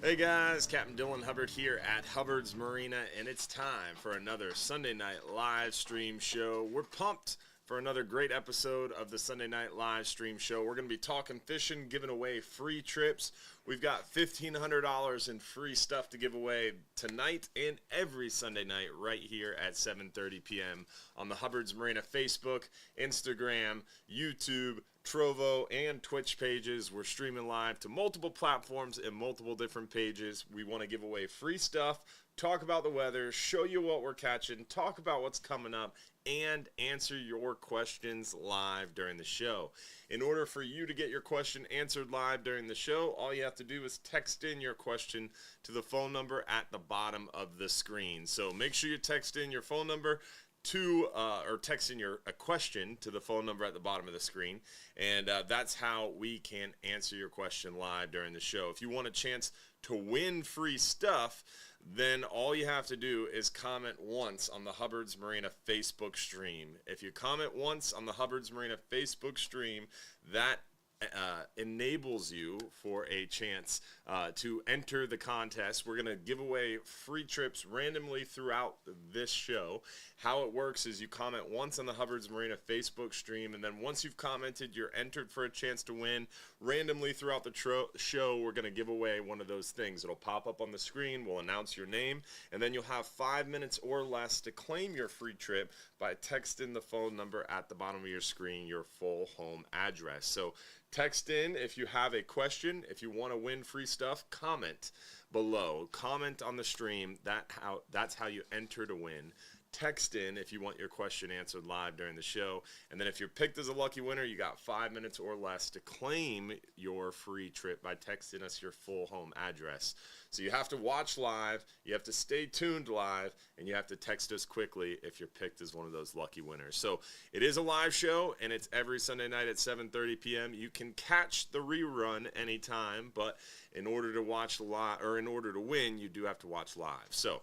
Hey guys, Captain Dylan Hubbard here at Hubbard's Marina, and it's time for another Sunday night live stream show. We're pumped for another great episode of the Sunday night live stream show. We're going to be talking fishing, giving away free trips. We've got $1,500 in free stuff to give away tonight and every Sunday night right here at 7:30 p.m. on the Hubbard's Marina Facebook, Instagram, YouTube, Trovo, and Twitch pages. We're streaming live to multiple platforms and multiple different pages. We want to give away free stuff, talk about the weather, show you what we're catching, talk about what's coming up, and answer your questions live during the show. In order for you to get your question answered live during the show, all you have to do is text in your question to the phone number at the bottom of the screen. So make sure you text in your phone number or text in a question to the phone number at the bottom of the screen, and that's how we can answer your question live during the show. If you want a chance to win free stuff, then all you have to do is comment once on the Hubbard's Marina Facebook stream. If you comment once on the Hubbard's Marina Facebook stream, that enables you for a chance to enter the contest. We're going to give away free trips randomly throughout this show. How it works is you comment once on the Hubbard's Marina Facebook stream, and then once you've commented, you're entered for a chance to win. Randomly throughout the show, we're going to give away one of those things. It'll pop up on the screen, we'll announce your name, and then you'll have 5 minutes or less to claim your free trip by texting the phone number at the bottom of your screen, your full home address. So text in if you have a question. If you want to win free stuff, comment below. Comment on the stream. That's how you enter to win. Text in if you want your question answered live during the show. And then if you're picked as a lucky winner, you got 5 minutes or less to claim your free trip by texting us your full home address. So you have to watch live, you have to stay tuned live, and you have to text us quickly if you're picked as one of those lucky winners. So it is a live show, and it's every Sunday night at 7:30 p.m. You can catch the rerun anytime, but in order to watch live, or in order to win, you do have to watch live. So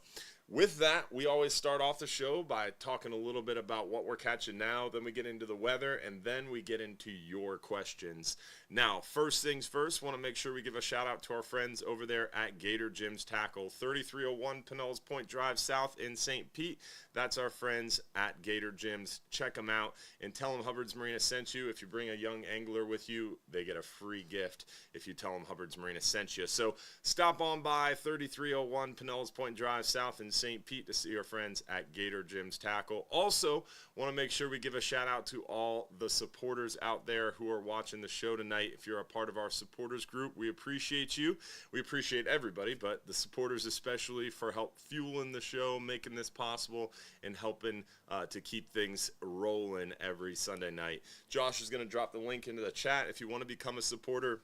with that, we always start off the show by talking a little bit about what we're catching now, then we get into the weather, and then we get into your questions. Now, first things first, want to make sure we give a shout out to our friends over there at Gator Jim's Tackle, 3301 Pinellas Point Drive South in St. Pete. That's our friends at Gator Jim's. Check them out and tell them Hubbard's Marina sent you. If you bring a young angler with you, they get a free gift if you tell them Hubbard's Marina sent you. So stop on by 3301 Pinellas Point Drive South in St. Pete to see our friends at Gator Jim's Tackle. Also, want to make sure we give a shout out to all the supporters out there who are watching the show tonight. If you're a part of our supporters group, we appreciate you. We appreciate everybody, but the supporters especially for help fueling the show, making this possible, and helping to keep things rolling every Sunday night. Josh is going to drop the link into the chat if you want to become a supporter.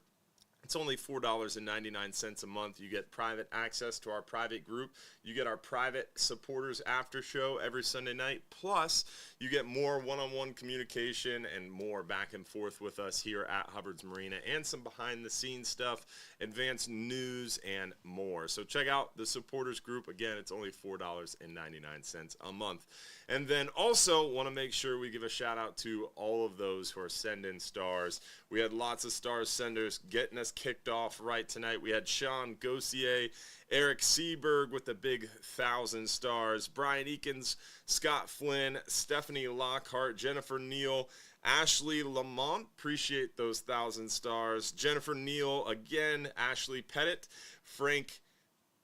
It's only $4.99 a month. You get private access to our private group. You get our private supporters after show every Sunday night. Plus, you get more one-on-one communication and more back and forth with us here at Hubbard's Marina, and some behind-the-scenes stuff, advanced news, and more. So check out the supporters group. Again, it's only $4.99 a month. And then also want to make sure we give a shout out to all of those who are sending stars. We had lots of stars senders getting us kicked off right tonight. We had Sean Gossier, Eric Seberg with the big 1,000 stars, Brian Eakins, Scott Flynn, Stephanie Lockhart, Jennifer Neal, Ashley Lamont, appreciate those 1,000 stars, Jennifer Neal again, Ashley Pettit, Frank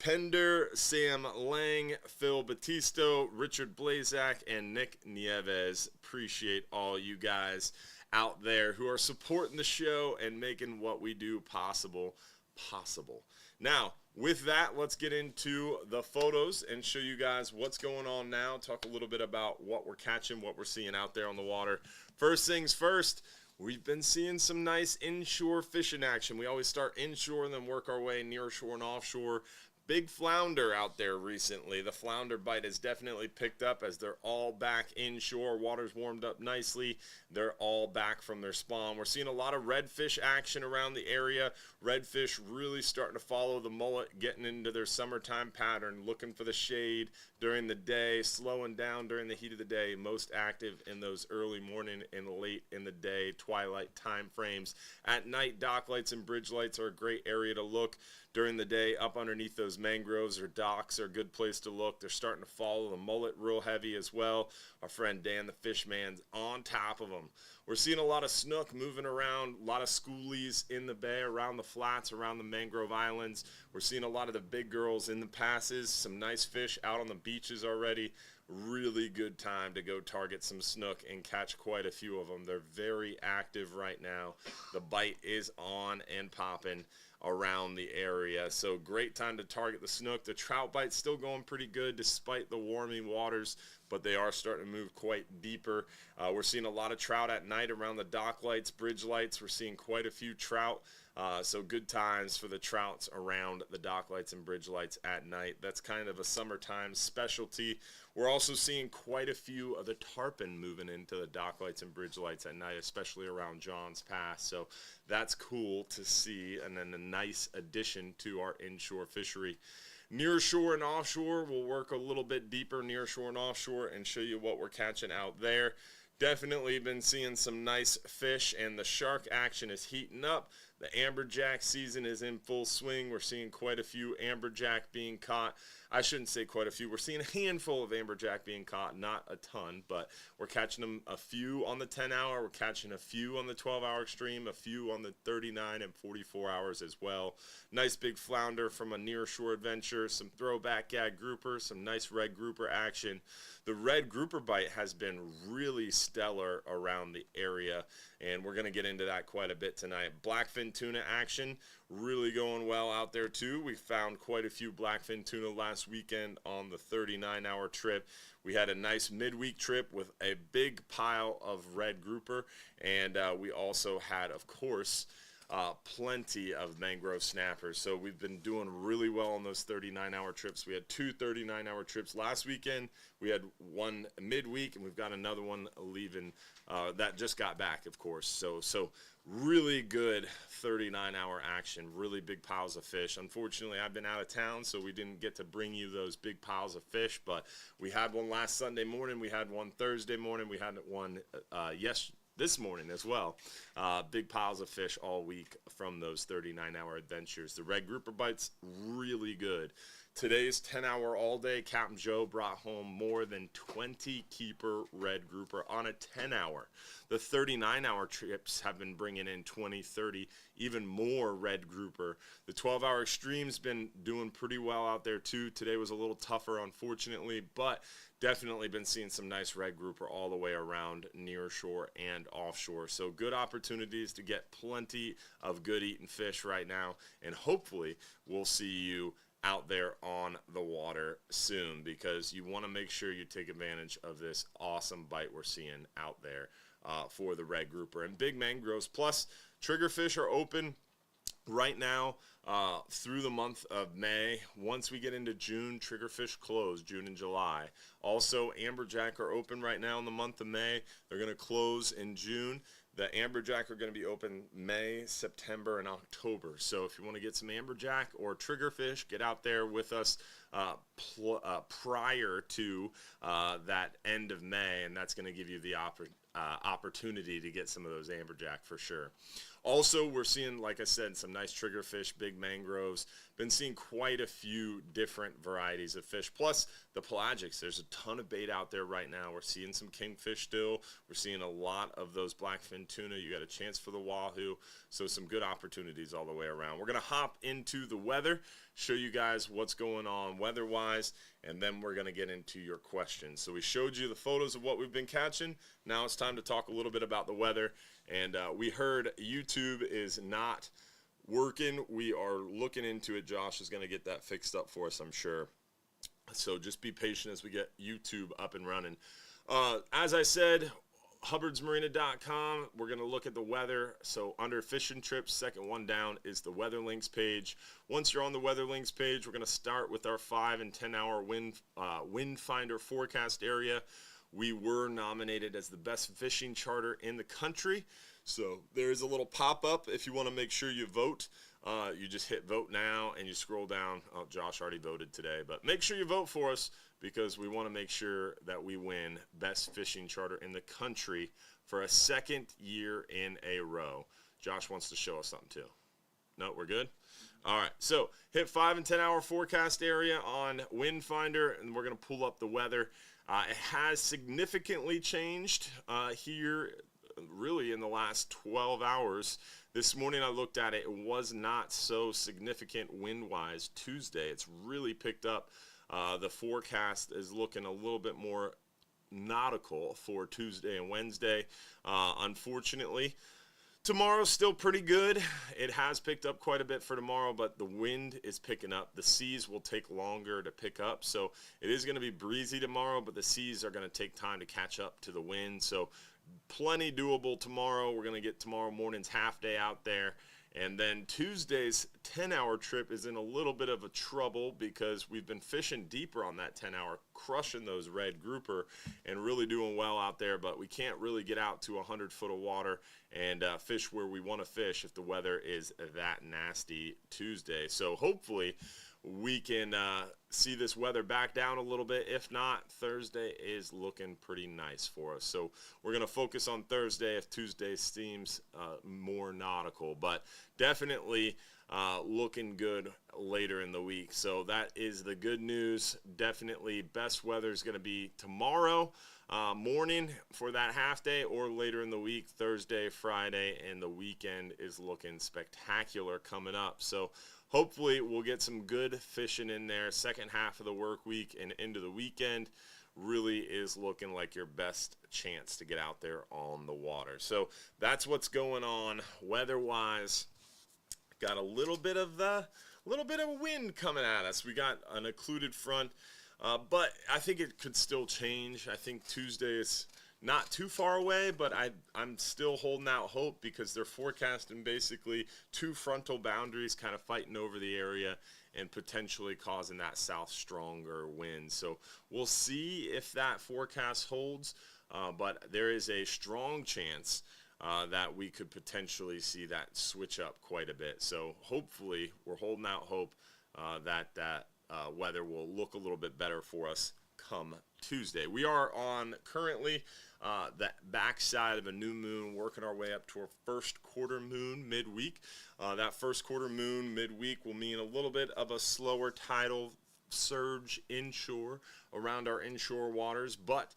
Pender, Sam Lang, Phil Batisto, Richard Blazak, and Nick Nieves. Appreciate all you guys out there who are supporting the show and making what we do possible. Now, with that, let's get into the photos and show you guys what's going on now. Talk a little bit about what we're catching, what we're seeing out there on the water. First things first, we've been seeing some nice inshore fishing action. We always start inshore and then work our way near shore and offshore. Big flounder out there recently. The flounder bite has definitely picked up as they're all back inshore. Water's warmed up nicely. They're all back from their spawn. We're seeing a lot of redfish action around the area. Redfish really starting to follow the mullet, getting into their summertime pattern, looking for the shade during the day, slowing down during the heat of the day, most active in those early morning and late in the day, twilight time frames. At night, dock lights and bridge lights are a great area to look. during the day up underneath those mangroves or docks are a good place to look. They're starting to follow the mullet real heavy as well. Our friend Dan the Fishman's on top of them. We're seeing a lot of snook moving around, a lot of schoolies in the bay, around the flats, around the mangrove islands. We're seeing a lot of the big girls in the passes, some nice fish out on the beaches already. Really good time to go target some snook and catch quite a few of them. They're very active right now. The bite is on and popping around the area. So great time to target the snook. The trout bite's still going pretty good despite the warming waters, but they are starting to move quite deeper. We're seeing a lot of trout at night around the dock lights, bridge lights. We're seeing quite a few trout. So good times for the trouts around the dock lights and bridge lights at night. That's kind of a summertime specialty. We're also seeing quite a few of the tarpon moving into the dock lights and bridge lights at night, especially around John's Pass. So that's cool to see, and then a nice addition to our inshore fishery. Near shore and offshore, we'll work a little bit deeper near shore and offshore and show you what we're catching out there. Definitely been seeing some nice fish, and the shark action is heating up. The amberjack season is in full swing. We're seeing quite a few amberjack being caught. I shouldn't say quite a few. We're seeing a handful of amberjack being caught, not a ton, but we're catching them a few on the 10-hour. We're catching a few on the 12-hour extreme, a few on the 39 and 44 hours as well. Nice big flounder from a near-shore adventure, some throwback gag grouper, some nice red grouper action. The red grouper bite has been really stellar around the area, and we're going to get into that quite a bit tonight. Blackfin tuna action really going well out there too. We found quite a few blackfin tuna last weekend on the 39-hour trip. We had a nice midweek trip with a big pile of red grouper, and we also had, of course, plenty of mangrove snappers. So we've been doing really well on those 39-hour trips. We had 2 39-hour trips last weekend. We had one midweek, and we've got another one leaving that just got back, of course. So really good 39-hour action, really big piles of fish. Unfortunately, I've been out of town, so we didn't get to bring you those big piles of fish, but we had one last Sunday morning. We had one Thursday morning. We had one this morning as well. Big piles of fish all week from those 39-hour adventures. The red grouper bite's really good. Today's 10-hour all-day, Captain Joe brought home more than 20 keeper red grouper on a 10-hour. The 39-hour trips have been bringing in 20, 30, even more red grouper. The 12-hour extreme's been doing pretty well out there too. Today was a little tougher, unfortunately, but definitely been seeing some nice red grouper all the way around near shore and offshore. So good opportunities to get plenty of good eating fish right now, and hopefully we'll see you out there on the water soon, because you want to make sure you take advantage of this awesome bite we're seeing out there for the red grouper and big mangroves. Plus, triggerfish are open right now through the month of May. Once we get into June, triggerfish close, June and July. Also, amberjack are open right now in the month of May. They're going to close in June. The amberjack are going to be open May, September, and October. So if you want to get some amberjack or triggerfish, get out there with us prior to that end of May, and that's going to give you the opportunity to get some of those amberjack for sure. Also, we're seeing, like I said, some nice triggerfish, big mangroves. Been seeing quite a few different varieties of fish. Plus, the pelagics. There's a ton of bait out there right now. We're seeing some kingfish still. We're seeing a lot of those blackfin tuna. You got a chance for the wahoo. So some good opportunities all the way around. We're going to hop into the weather, show you guys what's going on weather-wise, and then we're going to get into your questions. So we showed you the photos of what we've been catching. Now it's time to talk a little bit about the weather. And we heard YouTube is not working. We are looking into it. Josh is going to get that fixed up for us, I'm sure. So just be patient as we get YouTube up and running. As I said, hubbardsmarina.com, we're going to look at the weather. So under fishing trips, second one down is the weather links page. Once you're on the weather links page, we're going to start with our 5 and 10 hour wind finder forecast area. We were nominated as the best fishing charter in the country. So there's a little pop-up if you want to make sure you vote. You just hit vote now and you scroll down. Oh, Josh already voted today, but make sure you vote for us, because we want to make sure that we win best fishing charter in the country for a second year in a row. Josh wants to show us something too. No, we're good? All right, so hit 5 and 10 hour forecast area on Wind Finder, and we're going to pull up the weather. It has significantly changed here really in the last 12 hours. This morning I looked at it. It was not so significant wind-wise Tuesday. It's really picked up. The forecast is looking a little bit more nautical for Tuesday and Wednesday, unfortunately. Tomorrow's still pretty good. It has picked up quite a bit for tomorrow, but the wind is picking up. The seas will take longer to pick up, so it is going to be breezy tomorrow, but the seas are going to take time to catch up to the wind, so plenty doable tomorrow. We're going to get tomorrow morning's half day out there. And then Tuesday's 10-hour trip is in a little bit of a trouble because we've been fishing deeper on that 10-hour, crushing those red grouper and really doing well out there. But we can't really get out to 100 foot of water and fish where we want to fish if the weather is that nasty Tuesday. So hopefully we can see this weather back down a little bit. If not, Thursday is looking pretty nice for us. So we're going to focus on Thursday if Tuesday seems more nautical. But definitely looking good later in the week. So that is the good news. Definitely best weather is going to be tomorrow morning for that half day or later in the week, Thursday, Friday, and the weekend is looking spectacular coming up. So hopefully we'll get some good fishing in there. Second half of the work week and into the weekend really is looking like your best chance to get out there on the water. So that's what's going on weather-wise. Got a little bit of wind coming at us. We got an occluded front, but I think it could still change. I think Tuesday is not too far away, but I'm still holding out hope because they're forecasting basically two frontal boundaries kind of fighting over the area and potentially causing that south stronger wind. So we'll see if that forecast holds, but there is a strong chance that we could potentially see that switch up quite a bit. So hopefully we're holding out hope that weather will look a little bit better for us come Tuesday. We are on currently the backside of a new moon, working our way up to our first quarter moon midweek. That first quarter moon midweek will mean a little bit of a slower tidal surge inshore around our inshore waters, but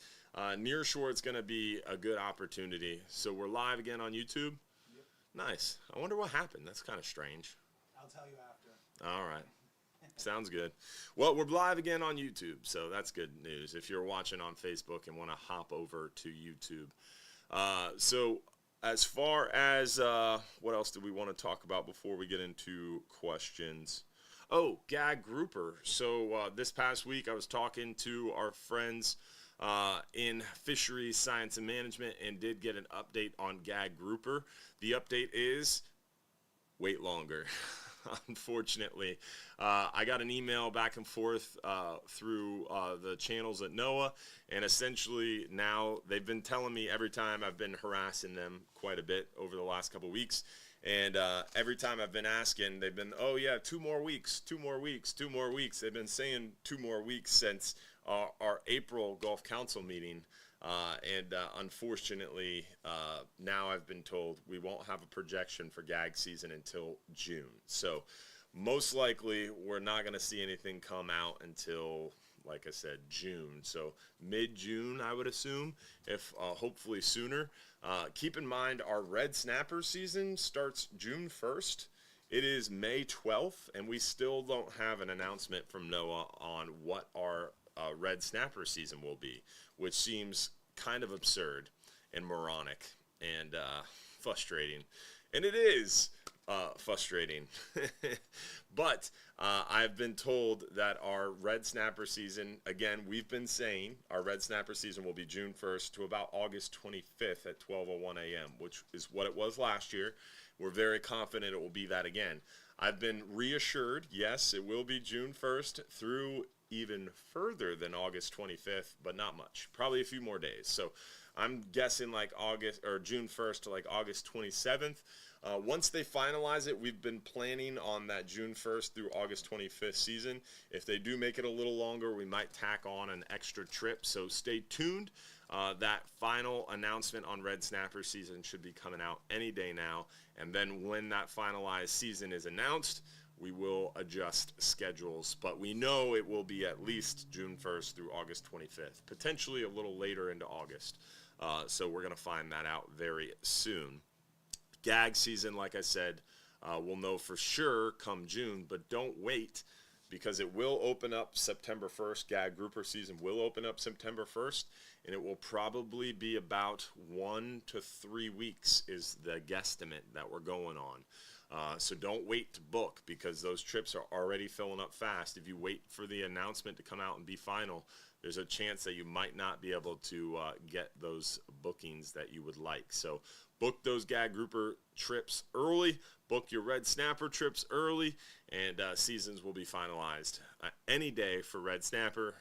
near shore it's going to be a good opportunity. So we're live again on YouTube. Yep. Nice. I wonder what happened. That's kind of strange. I'll tell you after. All right. Sounds good. Well, we're live again on YouTube, so that's good news if you're watching on Facebook and want to hop over to YouTube. So as far as what else do we want to talk about before we get into questions? Oh, gag grouper. So this past week I was talking to our friends in fisheries science and management and did get an update on gag grouper. The update is wait longer. Unfortunately, I got an email back and forth through the channels at NOAA, and essentially now they've been telling me every time I've been harassing them quite a bit over the last couple of weeks, and every time I've been asking, they've been, oh yeah, 2 more weeks, 2 more weeks, 2 more weeks. They've been saying 2 more weeks since our April Gulf Council meeting. And unfortunately, now I've been told we won't have a projection for gag season until June. So most likely we're not going to see anything come out until, like I said, June. So mid-June, I would assume, if hopefully sooner. Keep in mind our red snapper season starts June 1st. It is May 12th, and we still don't have an announcement from NOAA on what our red snapper season will be, which seems kind of absurd and moronic and frustrating. And it is frustrating. But I've been told that our red snapper season, again, we've been saying our red snapper season will be June 1st to about August 25th at 12:01 a.m., which is what it was last year. We're very confident it will be that again. I've been reassured, yes, it will be June 1st through even further than August 25th, but not much. Probably a few more days. So I'm guessing like August or June 1st to like August 27th. Once they finalize it, we've been planning on that June 1st through August 25th season. If they do make it a little longer, we might tack on an extra trip. So stay tuned. That final announcement on red snapper season should be coming out any day now. And then when that finalized season is announced, we will adjust schedules, but we know it will be at least June 1st through August 25th, potentially a little later into August. So we're going to find that out very soon. Gag season, like I said, we'll know for sure come June, but don't wait, because it will open up September 1st. Gag grouper season will open up September 1st, and it will probably be about 1 to 3 weeks is the guesstimate that we're going on. So don't wait to book, because those trips are already filling up fast. If you wait for the announcement to come out and be final, there's a chance that you might not be able to get those bookings that you would like. So book those gag grouper trips early, book your red snapper trips early, and seasons will be finalized any day for red snapper.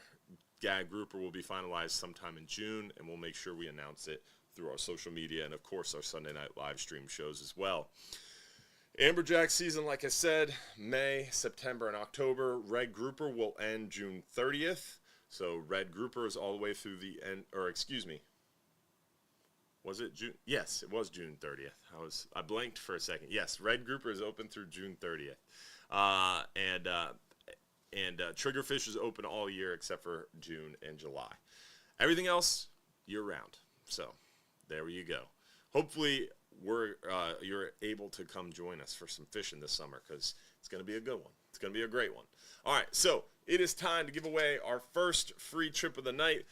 Gag grouper will be finalized sometime in June, and we'll make sure we announce it through our social media and, of course, our Sunday night live stream shows as well. Amberjack season, like I said, May, September, and October. Red grouper will end June 30th. So red grouper is all the way through the end, or excuse me. Was it June? Yes, it was June 30th. I blanked for a second. Yes, red grouper is open through June 30th. And triggerfish is open all year except for June and July. Everything else, year-round. So there you go. Hopefully you're able to come join us for some fishing this summer, because it's going to be a good one. It's going to be a great one. All right, so it is time to give away our first free trip of the night.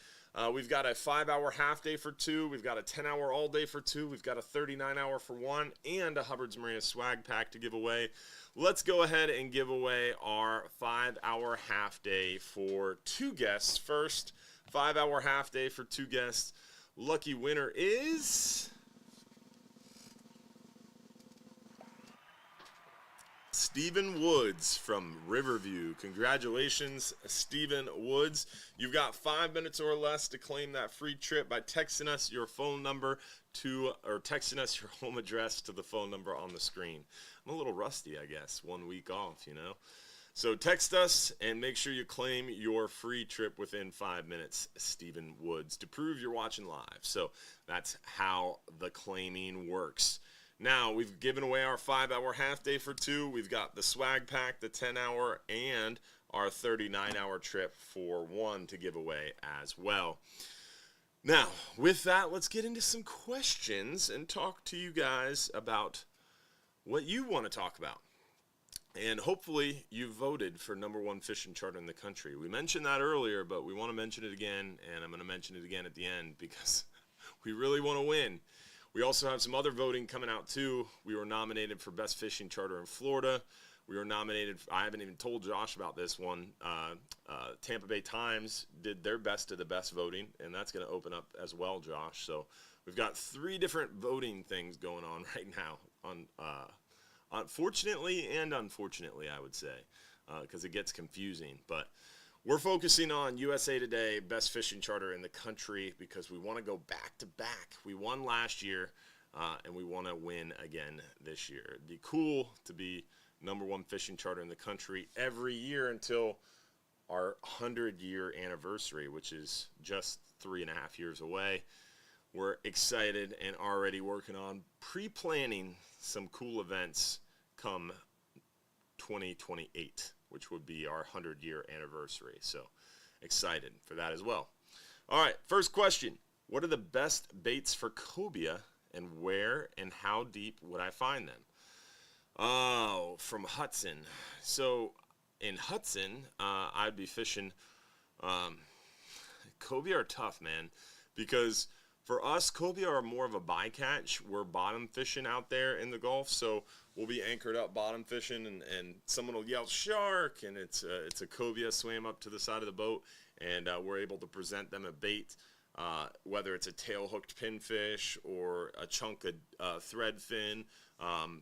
We've got a 5-hour half day for 2. We've got a 10-hour all day for 2. We've got a 39-hour for 1, and a Hubbard's Marina swag pack to give away. Let's go ahead and give away our 5-hour half day for 2 guests. First, 5-hour half day for 2 guests. Lucky winner is Stephen Woods from Riverview. Congratulations, Stephen Woods. You've got 5 minutes or less to claim that free trip by texting us your phone number or texting us your home address to the phone number on the screen. I'm a little rusty, I guess. 1 week off, you know. So text us and make sure you claim your free trip within 5 minutes, Stephen Woods, to prove you're watching live. So that's how the claiming works. Now, we've given away our 5-hour half day for 2. We've got the swag pack, the 10-hour, and our 39-hour trip for 1 to give away as well. Now, with that, let's get into some questions and talk to you guys about what you want to talk about. And hopefully you voted for #1 fishing charter in the country. We mentioned that earlier, but we want to mention it again, and I'm going to mention it again at the end, because we really want to win. We also have some other voting coming out, too. We were nominated for Best Fishing Charter in Florida. We were nominated, I haven't even told Josh about this one. Tampa Bay Times did their best of the best voting, and that's going to open up as well, Josh. So we've got 3 different voting things going on right now, fortunately and unfortunately, I would say, because it gets confusing. But we're focusing on USA Today, Best Fishing Charter in the country, because we want to go back to back. We won last year, and we want to win again this year. It'd be cool to be #1 fishing charter in the country every year until our 100-year anniversary, which is just 3.5 years away. We're excited and already working on pre-planning some cool events come 2028, which would be our 100-year anniversary. So excited for that as well. All right, first question. What are the best baits for cobia, and where and how deep would I find them? Oh, from Hudson. So in Hudson, I'd be fishing. Cobia are tough, man, because for us, cobia are more of a bycatch. We're bottom fishing out there in the Gulf, so we'll be anchored up bottom fishing, and someone will yell shark, and it's a cobia swam up to the side of the boat, and we're able to present them a bait, whether it's a tail-hooked pinfish or a chunk of thread fin.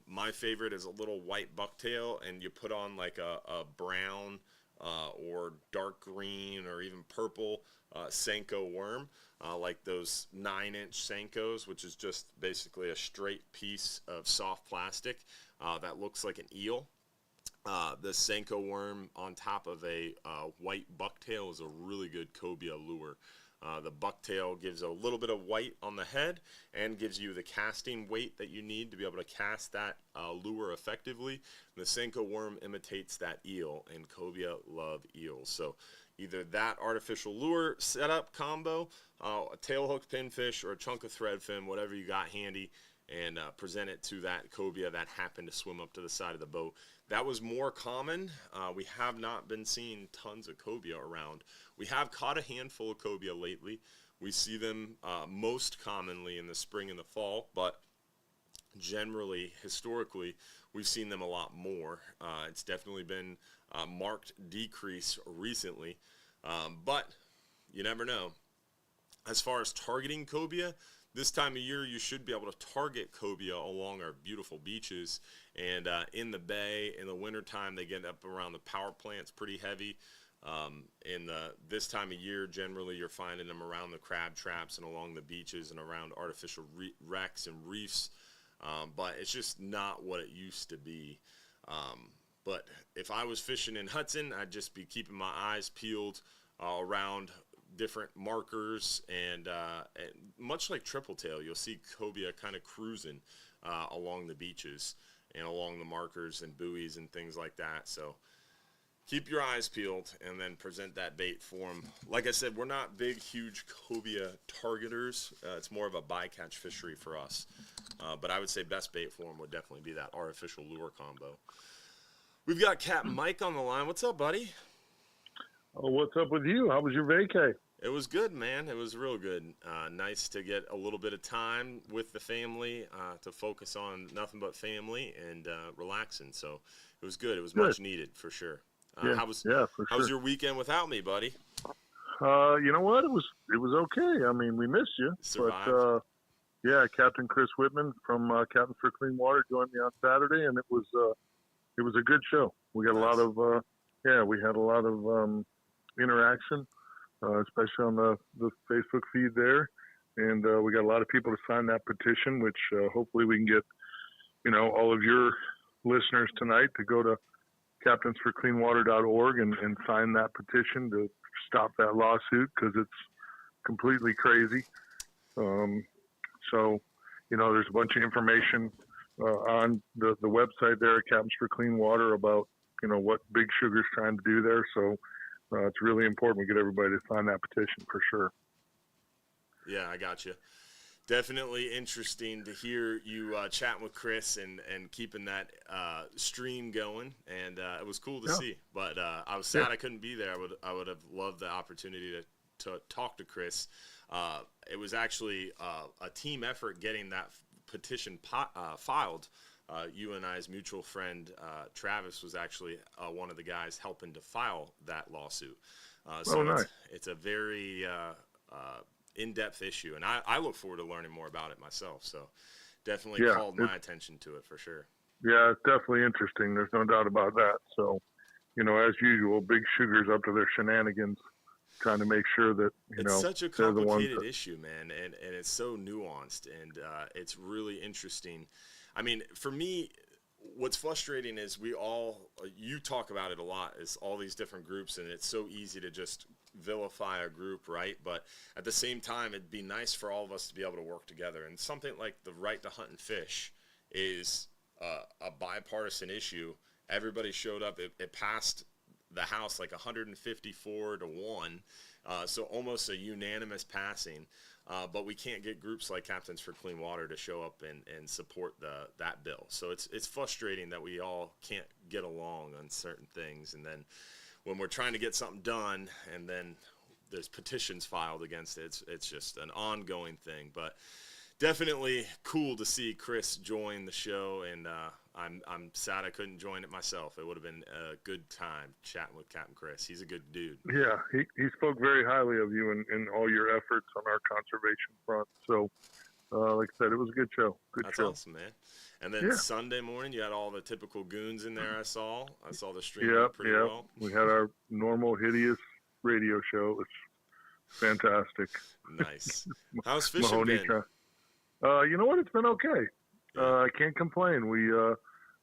My favorite is a little white bucktail, and you put on like a brown or dark green or even purple Senko worm, like those 9-inch Senkos, which is just basically a straight piece of soft plastic that looks like an eel. The Senko worm on top of a white bucktail is a really good cobia lure. The bucktail gives a little bit of white on the head and gives you the casting weight that you need to be able to cast that lure effectively. The Senko worm imitates that eel, and cobia love eels. So either that artificial lure setup combo, a tail hooked pinfish, or a chunk of thread fin, whatever you got handy, and present it to that cobia that happened to swim up to the side of the boat. That was more common. We have not been seeing tons of cobia around. We have caught a handful of cobia lately. We see them most commonly in the spring and the fall, but generally, historically, we've seen them a lot more. It's definitely been a marked decrease recently, but you never know. As far as targeting cobia, this time of year, you should be able to target cobia along our beautiful beaches. And in the bay, in the wintertime, they get up around the power plants pretty heavy. This time of year, generally, you're finding them around the crab traps and along the beaches and around artificial wrecks and reefs. But it's just not what it used to be. But if I was fishing in Hudson, I'd just be keeping my eyes peeled around different markers, and much like triple tail, you'll see cobia kind of cruising along the beaches and along the markers and buoys and things like that. So keep your eyes peeled and then present that bait for them. Like I said, we're not big, huge cobia targeters. It's more of a bycatch fishery for us. But I would say best bait for them would definitely be that artificial lure combo. We've got Capt Mike on the line. What's up, buddy? Oh, what's up with you? How was your vacay? It was good, man. It was real good. Nice to get a little bit of time with the family to focus on nothing but family and relaxing. So it was good. It was much needed for sure. How was your weekend without me, buddy? You know what? It was okay. I mean, we missed you. Survived. But Captain Chris Whitman from Captains for Clean Water joined me on Saturday, and it was a good show. We got a lot of we had a lot of interaction, especially on the Facebook feed there, and we got a lot of people to sign that petition, which hopefully we can get all of your listeners tonight to go to captainsforcleanwater.org and sign that petition to stop that lawsuit, because it's completely crazy. So there's a bunch of information on the website there at Captains for Clean Water about what Big Sugar's trying to do there. So it's really important we get everybody to sign that petition for sure. Yeah, I got you. Definitely interesting to hear you chatting with Chris and keeping that stream going, and it was cool to see. But I was sad I couldn't be there. I would have loved the opportunity to talk to Chris. It was actually a team effort getting that petition filed. You and I's mutual friend Travis was actually one of the guys helping to file that lawsuit. Nice. It's a very in-depth issue, and I look forward to learning more about it myself. So definitely called my attention to it for sure. Yeah, it's definitely interesting. There's no doubt about that. So, as usual, Big Sugar's up to their shenanigans, trying to make sure that it's such a complicated issue, man, and it's so nuanced, and it's really interesting. I mean, for me, what's frustrating is you talk about it a lot, is all these different groups, and it's so easy to just vilify a group, right? But at the same time, it'd be nice for all of us to be able to work together. And something like the right to hunt and fish is a bipartisan issue. Everybody showed up. It passed the House like 154 to 1, so almost a unanimous passing. But we can't get groups like Captains for Clean Water to show up and support that bill. So it's frustrating that we all can't get along on certain things. And then when we're trying to get something done and then there's petitions filed against it, it's just an ongoing thing. But definitely cool to see Chris join the show, and I'm sad I couldn't join it myself. It would have been a good time chatting with Captain Chris. He's a good dude. Yeah, he spoke very highly of you in all your efforts on our conservation front. So, like I said, it was a good show. That's awesome, man. And then Sunday morning, you had all the typical goons in there. I saw the stream pretty well. We had our normal hideous radio show. It was fantastic. Nice. How's fishing been? You know what? It's been okay. I can't complain. We've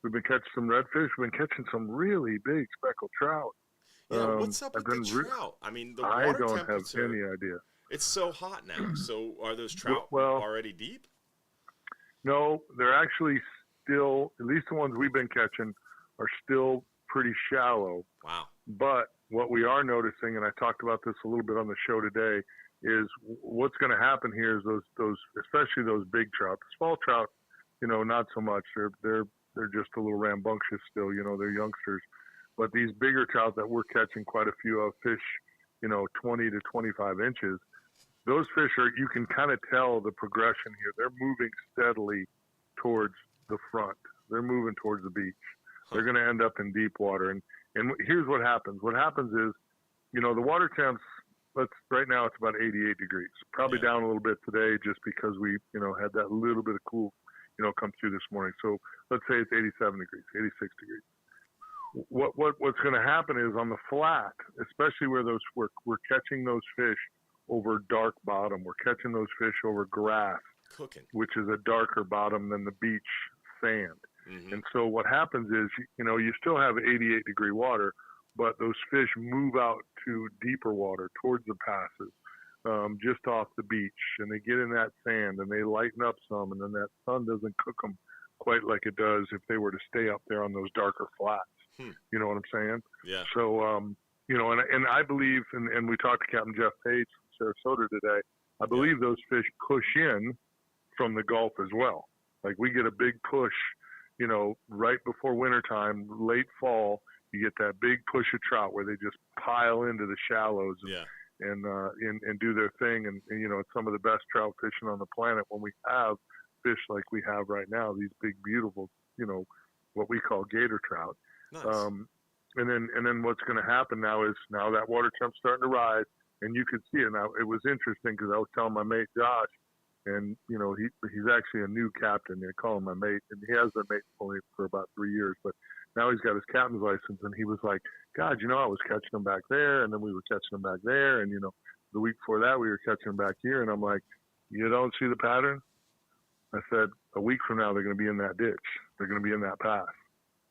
been catching some redfish. We've been catching some really big speckled trout. Yeah, what's up with the trout? I mean, the water I don't temperature, have any idea. It's so hot now. So are those trout Well, already deep? no, they're actually still, at least the ones we've been catching, are still pretty shallow. Wow. But what we are noticing, and I talked about this a little bit on the show today, is what's going to happen here is those especially those big trout. The small trout, not so much. They're just a little rambunctious still. They're youngsters. But these bigger trout that we're catching quite a few of, fish, 20 to 25 inches. Those fish you can kind of tell the progression here. They're moving steadily towards the front. They're moving towards the beach. They're going to end up in deep water. And here's what happens. What happens is, the water temps, right now it's about 88 degrees. Probably down a little bit today just because we, had that little bit of cool, come through this morning. So let's say it's 87 degrees, 86 degrees. What's going to happen is on the flat, especially where we're catching those fish over dark bottom. We're catching those fish over grass, which is a darker bottom than the beach sand. Mm-hmm. And so what happens is, you still have 88 degree water, but those fish move out to deeper water towards the passes, just off the beach, and they get in that sand and they lighten up some, and then that sun doesn't cook them quite like it does if they were to stay up there on those darker flats. You know what I'm saying? Yeah. So, and I believe, and we talked to Captain Jeff Page from Sarasota today, I believe those fish push in from the Gulf as well. Like we get a big push, right before wintertime, late fall, you get that big push of trout where they just pile into the shallows and do their thing. And, it's some of the best trout fishing on the planet when we have fish like we have right now, these big, beautiful, what we call gator trout. Nice. And then what's going to happen now is that water temp's starting to rise, and you could see it. Now, it was interesting because I was telling my mate Josh, and he's actually a new captain. They call him my mate, and he has been mate only for about 3 years, but now he's got his captain's license, and he was like, God, I was catching them back there, and then we were catching them back there, and the week before that we were catching them back here, and I'm like, you don't see the pattern? I said, a week from now they're going to be in that ditch, they're going to be in that path,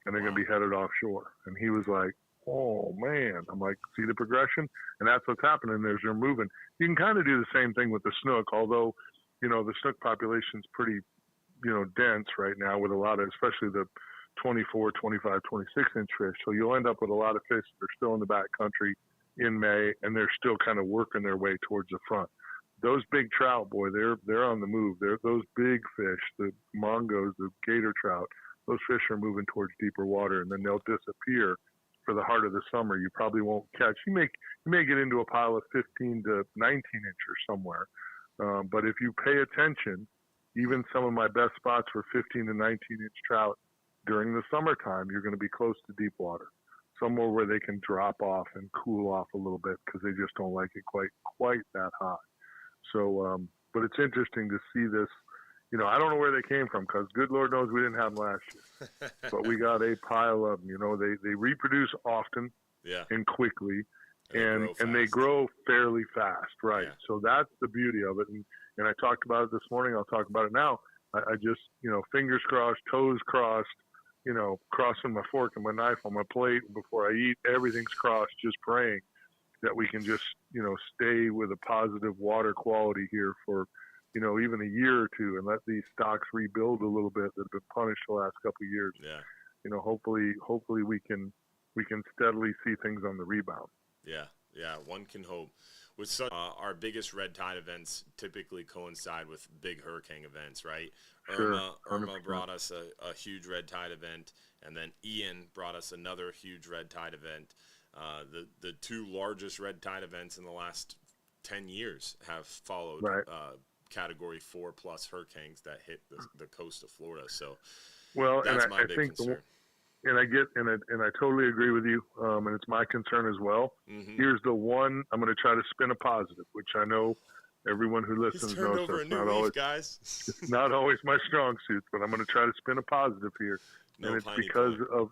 and they're going to be headed offshore. And he was like, oh man. I'm like, see the progression? And that's what's happening. They're moving. You can kind of do the same thing with the snook, although, the snook population's pretty, dense right now with a lot of, especially the 24, 25, 26 inch fish. So you'll end up with a lot of fish that are still in the back country in May, and they're still kind of working their way towards the front. Those big trout, boy, they're on the move. Those big fish, the mongos, the gator trout, those fish are moving towards deeper water, and then they'll disappear for the heart of the summer. You probably won't catch. You may get into a pile of 15 to 19 inches somewhere, but if you pay attention, even some of my best spots for 15 to 19 inch trout during the summertime, you're going to be close to deep water, somewhere where they can drop off and cool off a little bit because they just don't like it quite that hot. So, but it's interesting to see this. I don't know where they came from because good Lord knows we didn't have them last year, but we got a pile of them. They reproduce often and quickly, and they grow fairly fast, right? Yeah. So that's the beauty of it. And I talked about it this morning. I'll talk about it now. I just, fingers crossed, toes crossed, crossing my fork and my knife on my plate before I eat. Everything's crossed, just praying that we can just, stay with a positive water quality here for, even a year or two, and let these stocks rebuild a little bit that have been punished the last couple of years. Yeah. Hopefully we can steadily see things on the rebound. Yeah. One can hope. With our biggest red tide events typically coincide with big hurricane events, right? Sure, Irma brought us a huge red tide event, and then Ian brought us another huge red tide event. The two largest red tide events in the last 10 years have followed Category 4 plus hurricanes that hit the coast of Florida. So that's my big concern. And I totally agree with you. And it's my concern as well. Mm-hmm. Here's the one I'm going to try to spin a positive, which I know everyone who listens knows that's not always, guys. It's not always my strong suit, but I'm going to try to spin a positive here. And it's because of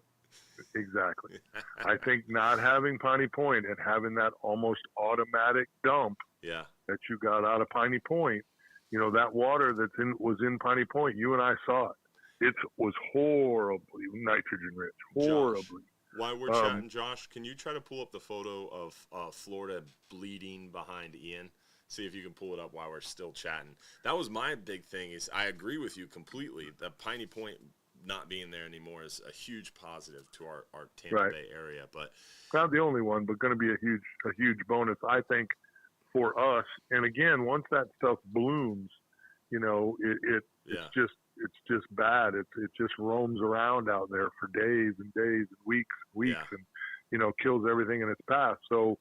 exactly. I think not having Piney Point and having that almost automatic dump that you got out of Piney Point, that water was in Piney Point, you and I saw it. It was horribly nitrogen rich, horribly. Josh, while we're chatting, Josh, can you try to pull up the photo of Florida bleeding behind Ian see if you can pull it up while we're still chatting. That was my big thing. Is I agree with you completely. The Piney Point not being there anymore is a huge positive to our Tampa Bay area. But not the only one, but going to be a huge bonus, I think, for us. And again, once that stuff blooms, it's just bad. It just roams around out there for days and days and weeks, and kills everything in its path. So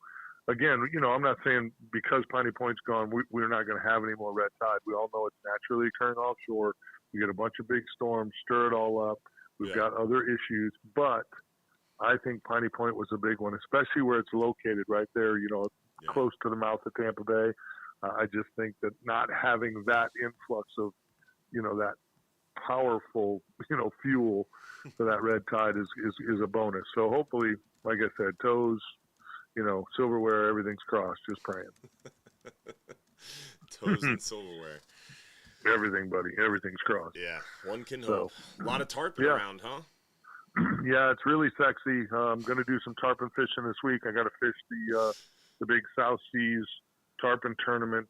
again, I'm not saying because Piney Point's gone, we're not going to have any more red tide. We all know it's naturally occurring offshore. We get a bunch of big storms, stir it all up. We've got other issues, but I think Piney Point was a big one, especially where it's located right there, close to the mouth of Tampa Bay. I just think that not having that influx of, that powerful, fuel for that red tide is a bonus. So hopefully, like I said, toes, silverware, everything's crossed, just praying. Toes and silverware. Everything, buddy. Everything's crossed. Yeah, one can hope. A lot of tarpon around, huh? Yeah, it's really sexy. I'm going to do some tarpon fishing this week. I got to fish the big South Seas tarpon tournament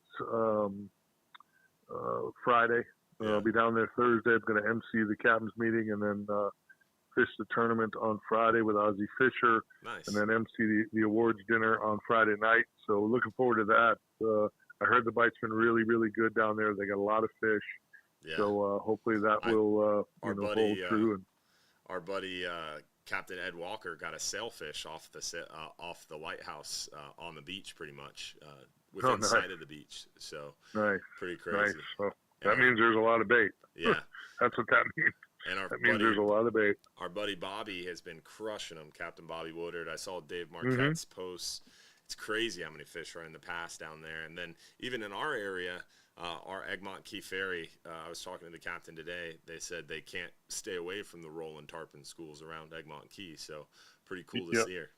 Friday. I'll be down there Thursday. I'm going to MC the captain's meeting and then fish the tournament on Friday with Ozzie Fisher. Nice. And then MC the awards dinner on Friday night. So looking forward to that. I heard the bite's been really, really good down there. They got a lot of fish. Yeah. So hopefully that will hold true. Our buddy Captain Ed Walker got a sailfish off the lighthouse on the beach, pretty much within sight of the beach. So pretty crazy. Nice. So that means there's a lot of bait. Yeah, that's what that means. And that means there's a lot of bait. Our buddy Bobby has been crushing them. Captain Bobby Woodard. I saw Dave Marquette's posts. It's crazy how many fish are in the pass down there. And then even in our area, our Egmont Key Ferry, I was talking to the captain today. They said they can't stay away from the rolling tarpon schools around Egmont Key. So pretty cool to see here.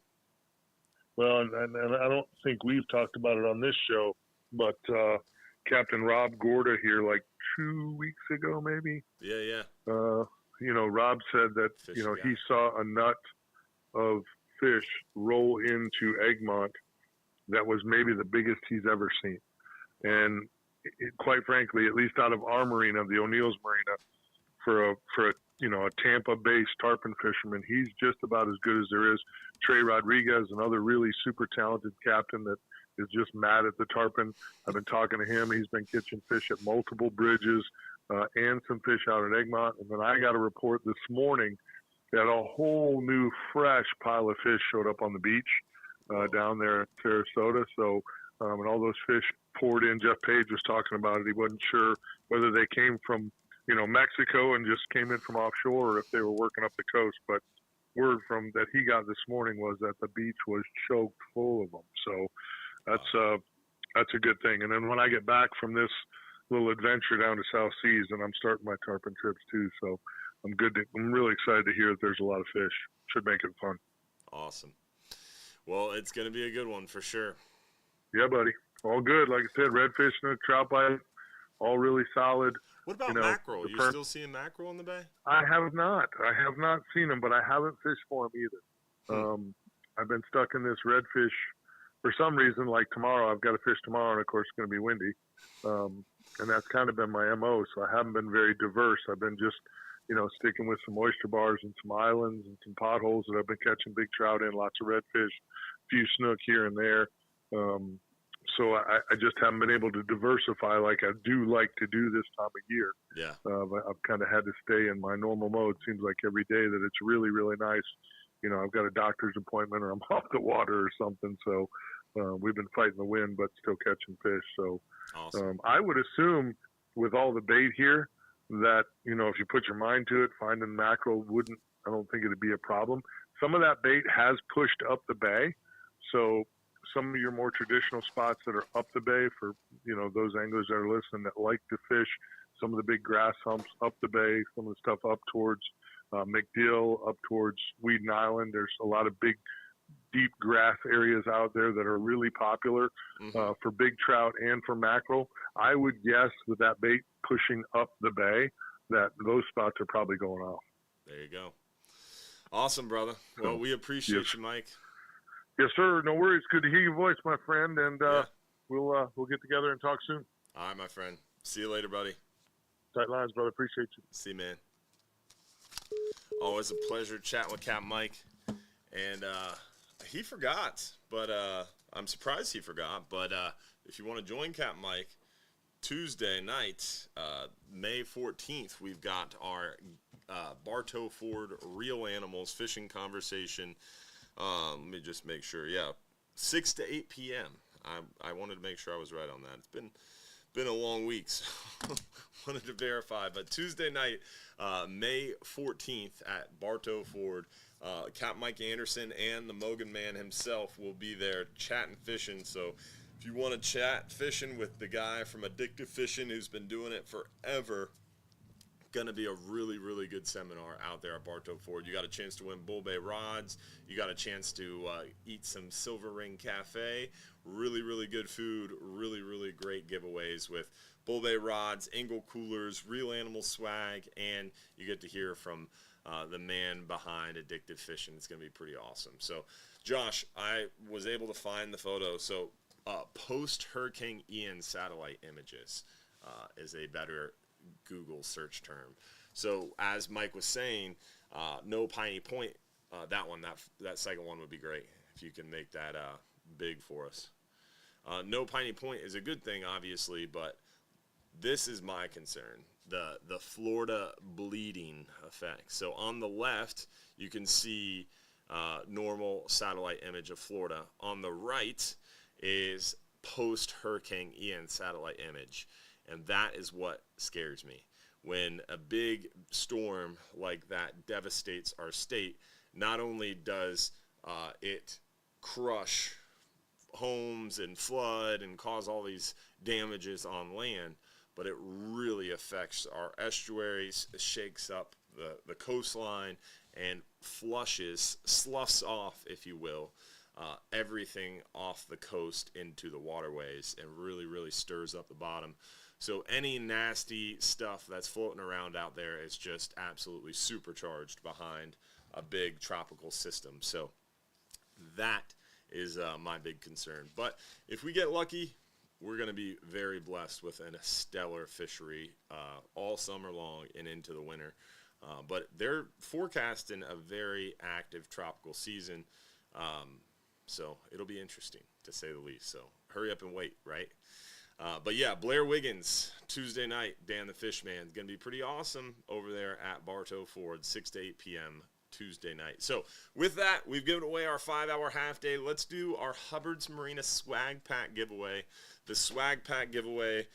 Well, and I don't think we've talked about it on this show, but Captain Rob Gorda here like 2 weeks ago, maybe. Yeah. Rob said that, he saw a nut of fish roll into Egmont that was maybe the biggest he's ever seen. And quite frankly, at least out of our marina, the O'Neill's Marina, for a Tampa-based tarpon fisherman, he's just about as good as there is. Trey Rodriguez, another really super talented captain that is just mad at the tarpon. I've been talking to him. He's been catching fish at multiple bridges and some fish out at Egmont. And then I got a report this morning that a whole new fresh pile of fish showed up on the beach down there at Sarasota. So, and all those fish poured in. Jeff Page was talking about it. He wasn't sure whether they came from, Mexico and just came in from offshore or if they were working up the coast. But word from that he got this morning was that the beach was choked full of them. So that's a good thing. And then when I get back from this little adventure down to South Seas, and I'm starting my tarpon trips too. So I'm really excited to hear that there's a lot of fish. Should make it fun. Awesome. Well, it's going to be a good one for sure. Yeah, buddy. All good. Like I said, redfish, snook, trout bite, all really solid. What about mackerel? You still seeing mackerel in the bay? I have not. I have not seen them, but I haven't fished for them either. I've been stuck in this redfish for some reason. Like tomorrow, I've got to fish tomorrow, and of course it's going to be windy. And that's kind of been my MO, so I haven't been very diverse. I've been just, sticking with some oyster bars and some islands and some potholes that I've been catching big trout in, lots of redfish, a few snook here and there. So I just haven't been able to diversify like I do like to do this time of year. Yeah. I've kind of had to stay in my normal mode. Seems like every day that it's really, really nice. I've got a doctor's appointment or I'm off the water or something. So we've been fighting the wind, but still catching fish. So awesome. I would assume with all the bait here that, if you put your mind to it, finding mackerel I don't think it'd be a problem. Some of that bait has pushed up the bay. So some of your more traditional spots that are up the bay for, those anglers that are listening that like to fish, some of the big grass humps up the bay, some of the stuff up towards McDill, up towards Whedon Island. There's a lot of big, deep grass areas out there that are really popular for big trout and for mackerel. I would guess with that bait pushing up the bay that those spots are probably going off. There you go. Awesome, brother. Well, we appreciate you, Mike. Yes, sir. No worries. Good to hear your voice, my friend. And we'll get together and talk soon. All right, my friend. See you later, buddy. Tight lines, brother. Appreciate you. See you, man. Always a pleasure chatting with Capt Mike. And he forgot, but I'm surprised he forgot. But if you want to join Capt Mike, Tuesday night, May 14th, we've got our Bartow Ford Real Animals Fishing Conversation. Let me just make sure. Yeah, 6 to 8 p.m. I wanted to make sure I was right on that. It's been a long week, so wanted to verify. But Tuesday night, May 14th at Bartow Ford, Capt Mike Anderson and the Mogan Man himself will be there chatting fishing. So if you want to chat fishing with the guy from Addictive Fishing who's been doing it forever, going to be a really, really good seminar out there at Bartow Ford. You got a chance to win Bull Bay rods. You got a chance to eat some Silver Ring Cafe. Really, really good food. Really, really great giveaways with Bull Bay rods, Engel coolers, real animal swag, and you get to hear from the man behind Addictive Fishing. It's going to be pretty awesome. So, Josh, I was able to find the photo. So, post-Hurricane Ian satellite images is a better Google search term. So as Mike was saying, no Piney Point, that second one would be great if you can make that big for us. No Piney Point is a good thing, obviously, but this is my concern, the Florida bleeding effect. So on the left, you can see normal satellite image of Florida. On the right is post-Hurricane Ian satellite image. And that is what scares me. When a big storm like that devastates our state, not only does it crush homes and flood and cause all these damages on land, but it really affects our estuaries, shakes up the coastline, and sloughs off, if you will, everything off the coast into the waterways and really, really stirs up the bottom. So any nasty stuff that's floating around out there is just absolutely supercharged behind a big tropical system. So that is my big concern. But if we get lucky, we're going to be very blessed with a stellar fishery all summer long and into the winter. But they're forecasting a very active tropical season. So it'll be interesting, to say the least. So hurry up and wait, right? But yeah, Blair Wiggins, Tuesday night, Dan the Fishman, going to be pretty awesome over there at Bartow Ford, 6 to 8 p.m. Tuesday night. So with that, we've given away our 5-hour half day. Let's do our Hubbard's Marina swag pack giveaway. The swag pack giveaway,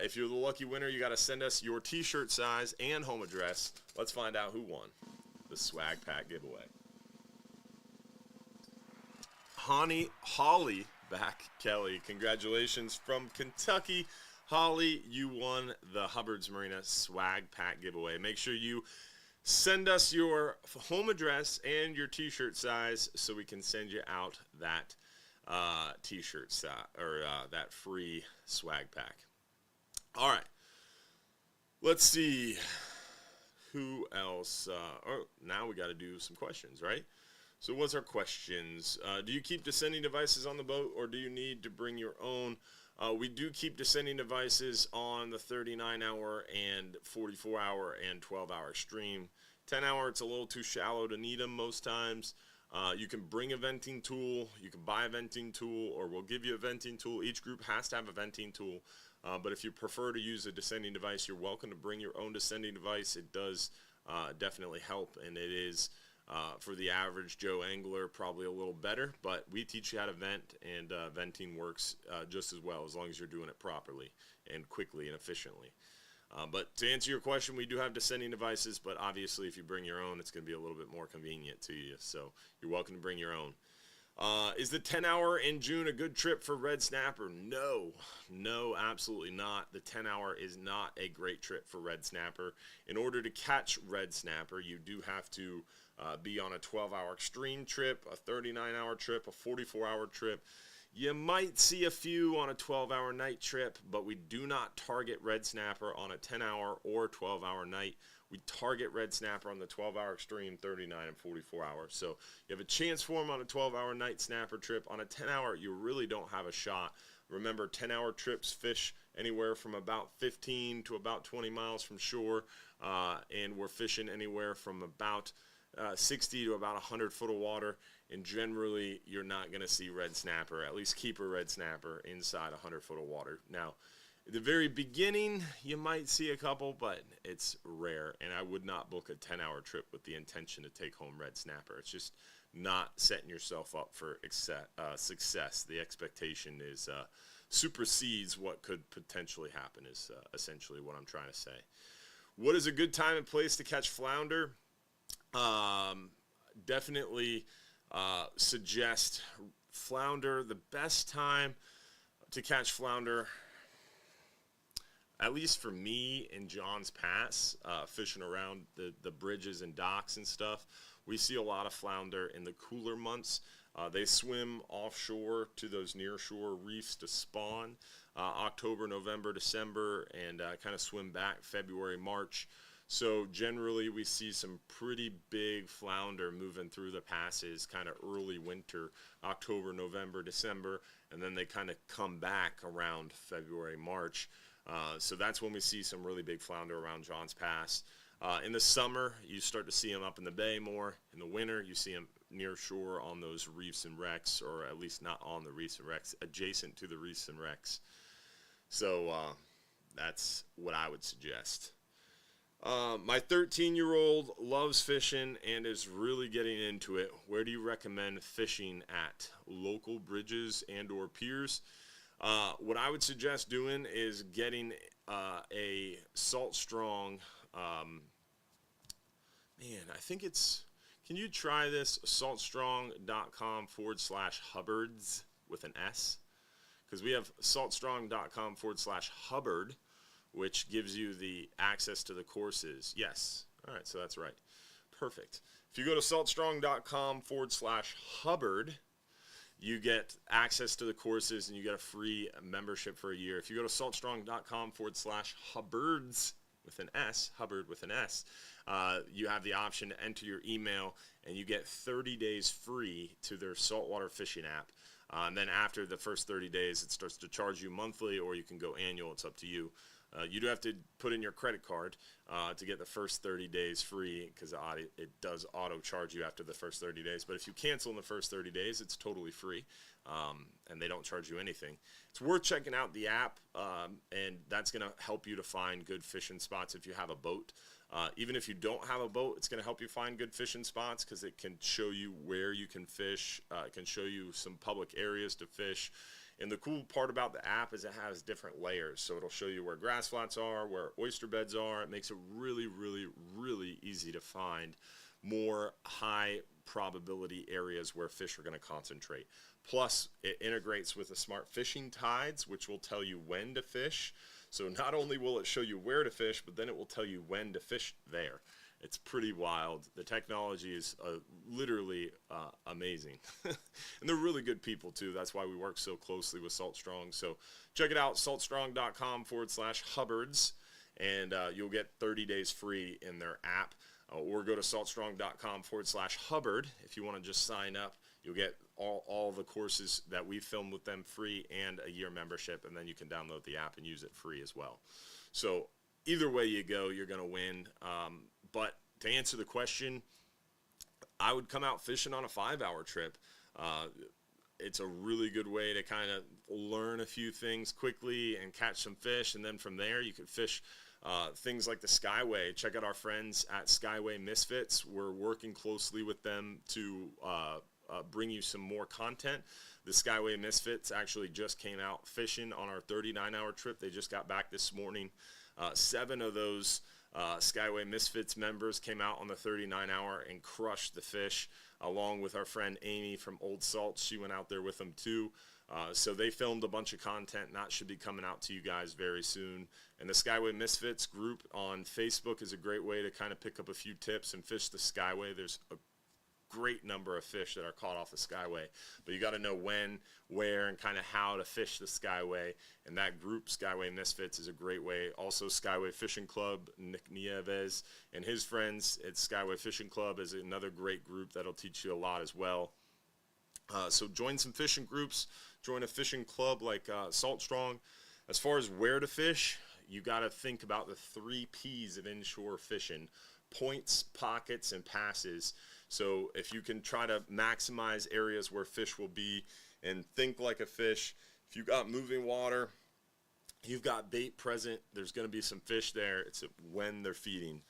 if you're the lucky winner, you got to send us your t-shirt size and home address. Let's find out who won the swag pack giveaway. Holly back Kelly, congratulations from Kentucky. Holly, you won the Hubbard's Marina swag pack giveaway. Make sure you send us your home address and your t-shirt size so we can send you out that t-shirt size or that free swag pack. All right, let's see who else. Now we got to do some questions, right? So what's our questions? Do you keep descending devices on the boat, or do you need to bring your own? We do keep descending devices on the 39-hour and 44-hour and 12-hour stream. 10-hour, it's a little too shallow to need them most times. You can bring a venting tool. You can buy a venting tool, or we'll give you a venting tool. Each group has to have a venting tool. But if you prefer to use a descending device, you're welcome to bring your own descending device. It does definitely help, and it is, for the average Joe angler, probably a little better. But we teach you how to vent, and venting works just as well as long as you're doing it properly and quickly and efficiently. But to answer your question, we do have descending devices, but obviously if you bring your own, it's going to be a little bit more convenient to you. So you're welcome to bring your own. Is the 10-hour in June a good trip for red snapper? No, absolutely not. The 10-hour is not a great trip for red snapper. In order to catch red snapper, you do have to be on a 12-hour extreme trip, a 39-hour trip, a 44-hour trip. You might see a few on a 12-hour night trip, but we do not target red snapper on a 10-hour or 12-hour night. We target red snapper on the 12-hour extreme, 39 and 44 hours. So you have a chance for them on a 12-hour night snapper trip. On a 10-hour, you really don't have a shot Remember, 10-hour trips fish anywhere from about 15 to about 20 miles from shore, and we're fishing anywhere from about 60 to about 100 foot of water, and generally you're not going to see red snapper, at least keeper red snapper, inside 100 foot of water. Now, at the very beginning, you might see a couple, but it's rare, and I would not book a 10-hour trip with the intention to take home red snapper. It's just not setting yourself up for success. The expectation is supersedes what could potentially happen is essentially what I'm trying to say. What is a good time and place to catch flounder? Definitely suggest flounder. The best time to catch flounder, at least for me in John's Pass, fishing around the bridges and docks and stuff, we see a lot of flounder in the cooler months. They swim offshore to those nearshore reefs to spawn October, November, December, and kind of swim back February, March. So generally we see some pretty big flounder moving through the passes kind of early winter, October, November, December, and then they kind of come back around February, March. So that's when we see some really big flounder around John's Pass. In the summer, you start to see them up in the bay more. In the winter, you see them near shore on those reefs and wrecks, or at least not on the reefs and wrecks, adjacent to the reefs and wrecks. So that's what I would suggest. My 13-year-old loves fishing and is really getting into it. Where do you recommend fishing at? Local bridges and or piers? What I would suggest doing is getting a Salt Strong, I think it's, can you try this? saltstrong.com/Hubbards with an S. Because we have saltstrong.com/Hubbard, which gives you the access to the courses. Yes. All right, so that's right. Perfect. If you go to saltstrong.com/Hubbard, you get access to the courses and you get a free membership for a year. If you go to saltstrong.com/Hubbards with an S, Hubbard with an S, you have the option to enter your email and you get 30 days free to their saltwater fishing app. And then after the first 30 days, it starts to charge you monthly, or you can go annual. It's up to you. You do have to put in your credit card to get the first 30 days free, because it does auto charge you after the first 30 days. But if you cancel in the first 30 days, it's totally free, and they don't charge you anything. It's worth checking out the app, and that's going to help you to find good fishing spots if you have a boat. Even if you don't have a boat, it's going to help you find good fishing spots, because it can show you where you can fish. It can show you some public areas to fish. And the cool part about the app is it has different layers. So it'll show you where grass flats are, where oyster beds are. It makes it really, really, really easy to find more high probability areas where fish are going to concentrate. Plus, it integrates with the smart fishing tides, which will tell you when to fish. So not only will it show you where to fish, but then it will tell you when to fish there. It's pretty wild. The technology is literally amazing. And they're really good people, too. That's why we work so closely with Salt Strong. So check it out, saltstrong.com/Hubbards, and you'll get 30 days free in their app. Or go to saltstrong.com/Hubbard if you want to just sign up. You'll get all the courses that we filmed with them free and a year membership, and then you can download the app and use it free as well. So either way you go, you're going to win. But to answer the question, I would come out fishing on a 5-hour trip. It's a really good way to kind of learn a few things quickly and catch some fish. And then from there, you could fish things like the Skyway. Check out our friends at Skyway Misfits. We're working closely with them to bring you some more content. The Skyway Misfits actually just came out fishing on our 39-hour trip. They just got back this morning. 7 of those Skyway Misfits members came out on the 39-hour and crushed the fish, along with our friend Amy from Old Salt. She went out there with them too. So they filmed a bunch of content, and that should be coming out to you guys very soon. And the Skyway Misfits group on Facebook is a great way to kind of pick up a few tips and fish the Skyway. There's a great number of fish that are caught off the Skyway, but you got to know when, where, and kind of how to fish the Skyway. And that group, Skyway Misfits, is a great way. Also, Skyway Fishing Club, Nick Nieves and his friends at Skyway Fishing Club is another great group that'll teach you a lot as well. So join some fishing groups, join a fishing club like Salt Strong. As far as where to fish, you got to think about the 3 P's of inshore fishing: points, pockets, and passes. So if you can try to maximize areas where fish will be and think like a fish, if you've got moving water, you've got bait present, there's going to be some fish there. It's when they're feeding.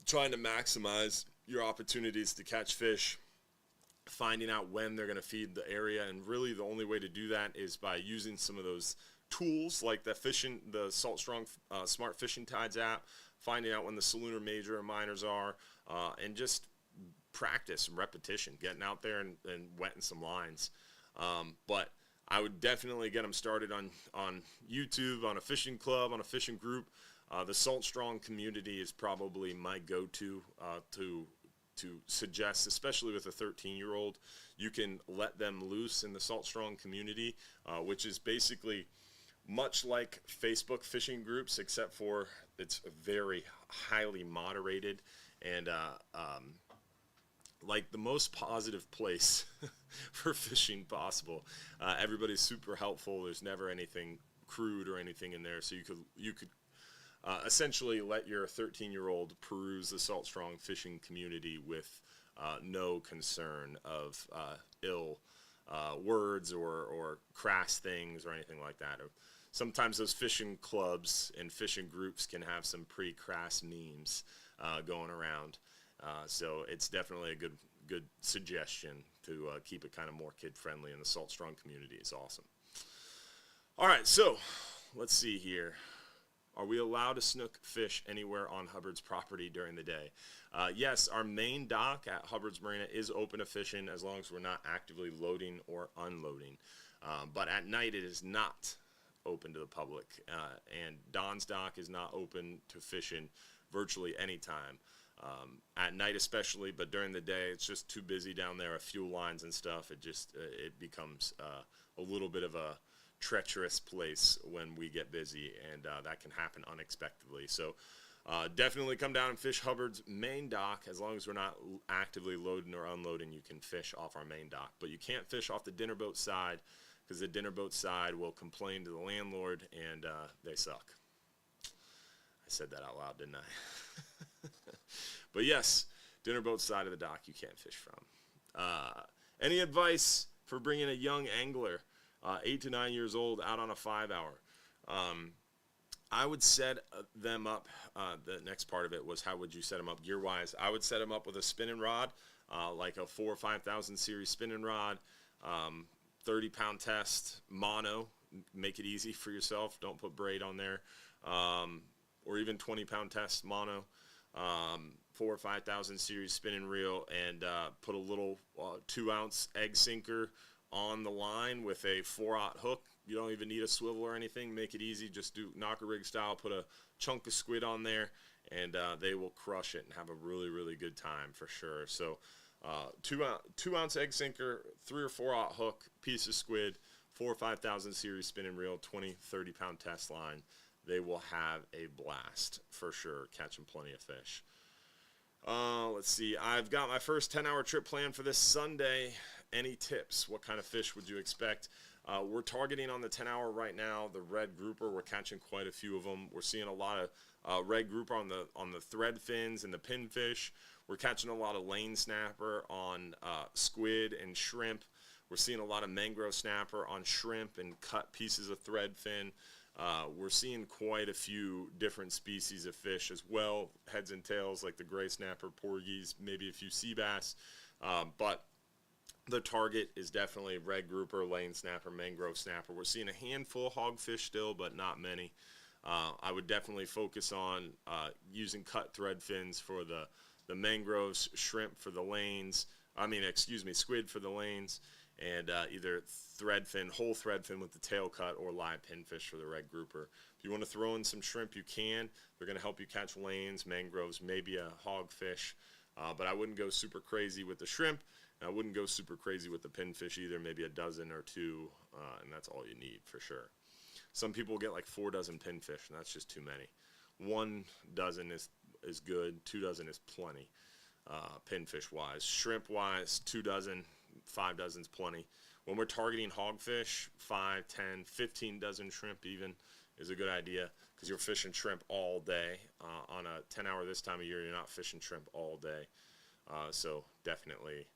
Trying to maximize your opportunities to catch fish, finding out when they're going to feed the area, and really the only way to do that is by using some of those tools like the Salt Strong Smart Fishing Tides app, finding out when the Salooner major and minors are, and just practice and repetition, getting out there and wetting some lines. But I would definitely get them started on YouTube, on a fishing club, on a fishing group. The Salt Strong community is probably my go-to to suggest, especially with a 13-year-old. You can let them loose in the Salt Strong community, which is basically much like Facebook fishing groups, except for it's very highly moderated and like the most positive place for fishing possible. Everybody's super helpful. There's never anything crude or anything in there, so you could essentially let your 13-year-old peruse the Salt Strong fishing community with no concern of ill words or crass things or anything like that. Sometimes those fishing clubs and fishing groups can have some pretty crass memes going around. So it's definitely a good suggestion to keep it kind of more kid-friendly, and the Salt Strong community is awesome. All right, so let's see here. Are we allowed to snook fish anywhere on Hubbard's property during the day? Yes, our main dock at Hubbard's Marina is open to fishing as long as we're not actively loading or unloading. But at night it is not open to the public, and Don's dock is not open to fishing virtually any time. At night especially, but during the day it's just too busy down there with fuel lines and stuff. It becomes a little bit of a treacherous place when we get busy, and that can happen unexpectedly. So definitely come down and fish Hubbard's main dock. As long as we're not actively loading or unloading, you can fish off our main dock, but you can't fish off the dinner boat side, because the dinner boat side will complain to the landlord, and they suck. I said that out loud, didn't I? But yes, dinner boat side of the dock you can't fish from. Any advice for bringing a young angler, 8 to 9 years old, out on a 5-hour? I would set them up. The next part of it was, how would you set them up gear-wise? I would set them up with a spinning rod, like a 4,000 or 5,000 series spinning rod, 30-pound test, mono. Make it easy for yourself. Don't put braid on there. Or even 20-pound test, mono. 4,000 or 5,000 series spinning reel, and put a little 2-ounce egg sinker on the line with a 4/0 hook. You don't even need a swivel or anything. Make it easy. Just do knocker rig style. Put a chunk of squid on there, and they will crush it and have a really, really good time for sure. So 2-ounce egg sinker, 3 or 4/0 hook, piece of squid, 4,000 or 5,000 series spinning reel, 20, 30-pound test line. They will have a blast for sure, catching plenty of fish. Let's see. I've got my first 10-hour trip planned for this Sunday. Any tips? What kind of fish would you expect? We're targeting on the 10-hour right now the red grouper. We're catching quite a few of them. We're seeing a lot of red grouper on the thread fins and the pinfish. We're catching a lot of lane snapper on squid and shrimp. We're seeing a lot of mangrove snapper on shrimp and cut pieces of thread fin. We're seeing quite a few different species of fish as well, heads and tails like the gray snapper, porgies, maybe a few sea bass, but the target is definitely red grouper, lane snapper, mangrove snapper. We're seeing a handful of hogfish still, but not many. I would definitely focus on using cut thread fins for the mangroves, shrimp for the lanes, squid for the lanes, and either thread fin, whole thread fin with the tail cut, or live pinfish for the red grouper. If you want to throw in some shrimp, you can. They're going to help you catch lanes, mangroves, maybe a hogfish, but I wouldn't go super crazy with the shrimp, and I wouldn't go super crazy with the pinfish either, maybe a dozen or two, and that's all you need for sure. Some people get like 4 dozen pinfish, and that's just too many. 1 dozen is good, 2 dozen is plenty, pinfish-wise. Shrimp-wise, 2 dozen, 5 dozen's plenty. When we're targeting hogfish, 5, 10, 15 dozen shrimp even is a good idea, because you're fishing shrimp all day. On a 10-hour this time of year, you're not fishing shrimp all day. So definitely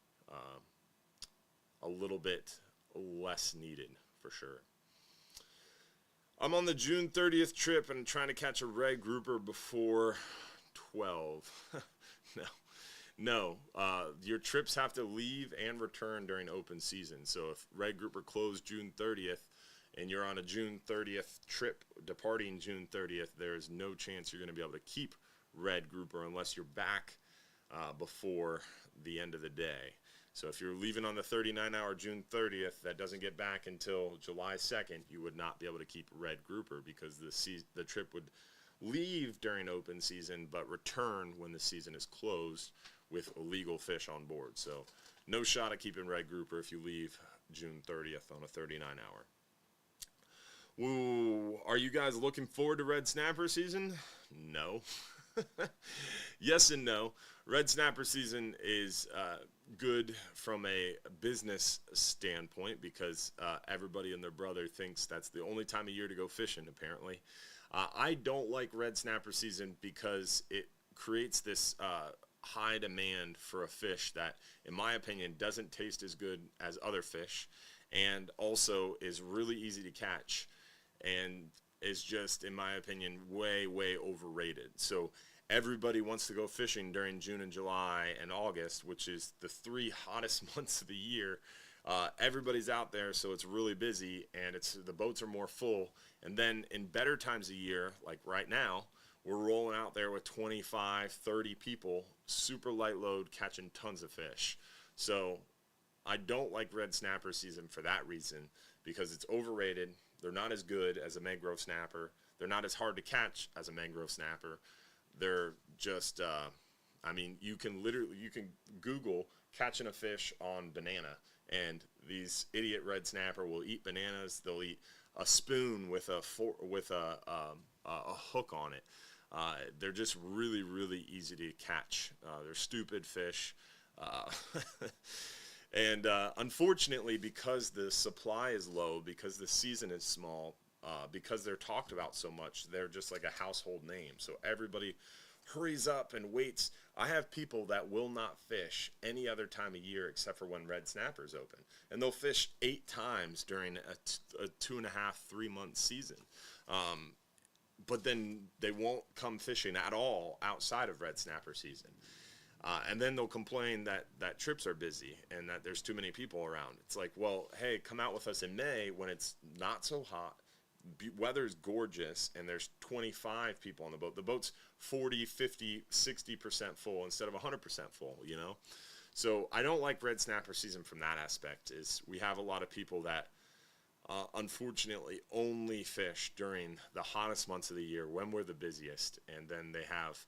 a little bit less needed for sure. I'm on the June 30th trip and I'm trying to catch a red grouper before 12. No. Your trips have to leave and return during open season. So if red grouper closed June 30th and you're on a June 30th trip departing June 30th, there's no chance you're going to be able to keep red grouper unless you're back before the end of the day. So if you're leaving on the 39-hour June 30th, that doesn't get back until July 2nd, you would not be able to keep red grouper, because the trip would leave during open season but return when the season is closed with illegal fish on board. So no shot at keeping red grouper if you leave June 30th on a 39-hour. Ooh, are you guys looking forward to red snapper season? No. Yes and no. Red snapper season is good from a business standpoint, because everybody and their brother thinks that's the only time of year to go fishing, apparently. I don't like red snapper season because it creates this high demand for a fish that, in my opinion, doesn't taste as good as other fish, and also is really easy to catch, and is just, in my opinion, way, way overrated. So everybody wants to go fishing during June and July and August, which is the 3 hottest months of the year. Everybody's out there, so it's really busy, and the boats are more full. And then in better times of year, like right now, we're rolling out there with 25, 30 people, super light load, catching tons of fish. So I don't like red snapper season for that reason, because it's overrated. They're not as good as a mangrove snapper. They're not as hard to catch as a mangrove snapper. They're just, you can Google catching a fish on banana, and these idiot red snapper will eat bananas. They'll eat a spoon with a hook on it. They're just really, really easy to catch. They're stupid fish. And unfortunately, because the supply is low, because the season is small, because they're talked about so much, they're just like a household name. So everybody hurries up and waits. I have people that will not fish any other time of year except for when red snapper's open. And they'll fish 8 times during a 2.5, 3 month season. But then they won't come fishing at all outside of red snapper season. And then they'll complain that trips are busy and that there's too many people around. It's like, well, hey, come out with us in May when it's not so hot, weather's gorgeous, and there's 25 people on the boat. The boat's 40, 50, 60% full instead of 100% full, you know? So I don't like red snapper season from that aspect. Is we have a lot of people that unfortunately only fish during the hottest months of the year when we're the busiest, and then they have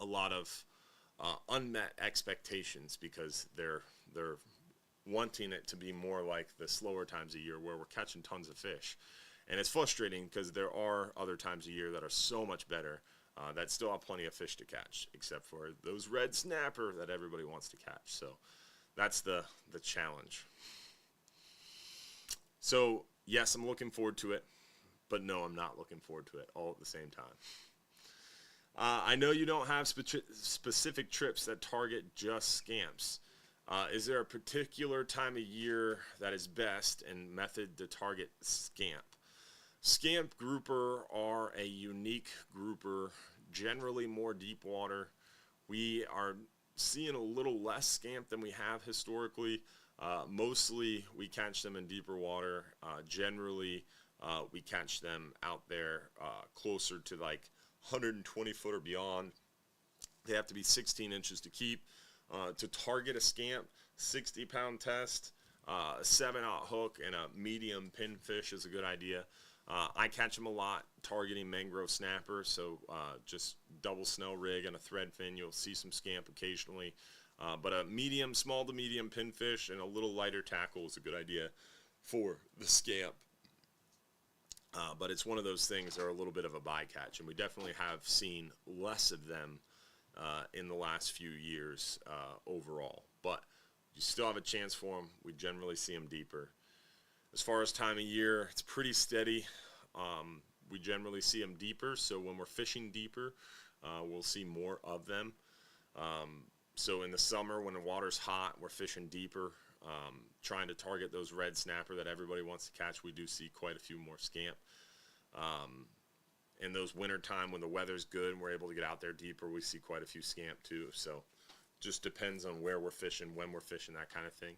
a lot of unmet expectations because they're wanting it to be more like the slower times of year where we're catching tons of fish. And it's frustrating because there are other times of year that are so much better that still have plenty of fish to catch, except for those red snapper that everybody wants to catch. So that's the challenge. So yes, I'm looking forward to it, but no, I'm not looking forward to it all at the same time. I know you don't have specific trips that target just scamps. Is there a particular time of year that is best and method to target scamp? Scamp grouper are a unique grouper, generally more deep water. We are seeing a little less scamp than we have historically. Mostly we catch them in deeper water. Generally we catch them out there closer to like 120 foot or beyond. They have to be 16 inches to keep. To target a scamp, 60-pound test, a 7/0 hook, and a medium pinfish is a good idea. I catch them a lot targeting mangrove snapper, so just double snell rig and a thread fin. You'll see some scamp occasionally. But a small to medium pinfish and a little lighter tackle is a good idea for the scamp. But it's one of those things that are a little bit of a bycatch, and we definitely have seen less of them in the last few years overall. But you still have a chance for them. We generally see them deeper. As far as time of year, it's pretty steady. We generally see them deeper, so when we're fishing deeper, we'll see more of them. So in the summer, when the water's hot, we're fishing deeper, trying to target those red snapper that everybody wants to catch. We do see quite a few more scamp. In those winter time when the weather's good and we're able to get out there deeper, we see quite a few scamp too. So just depends on where we're fishing, when we're fishing, that kind of thing.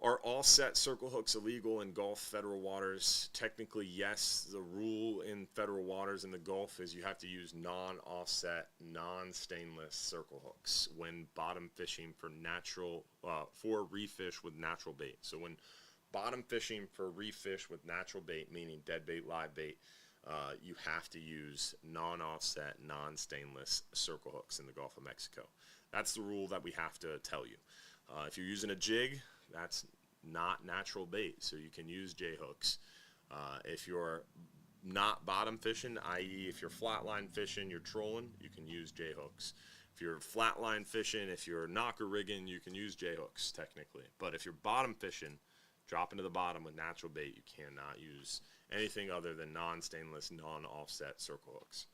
Are all-set circle hooks illegal in Gulf federal waters? Technically, yes. The rule in federal waters in the Gulf is you have to use non-offset, non-stainless circle hooks when bottom fishing for reef fish with natural bait. So when bottom fishing for reef fish with natural bait, meaning dead bait, live bait, you have to use non-offset, non-stainless circle hooks in the Gulf of Mexico. That's the rule that we have to tell you. If you're using a jig, that's not natural bait, so you can use J-hooks. If you're not bottom fishing, i.e. if you're flatline fishing, you're trolling, you can use J-hooks. If you're flatline fishing, if you're knocker rigging, you can use J-hooks technically. But if you're bottom fishing, dropping to the bottom with natural bait, you cannot use anything other than non-stainless, non-offset circle hooks.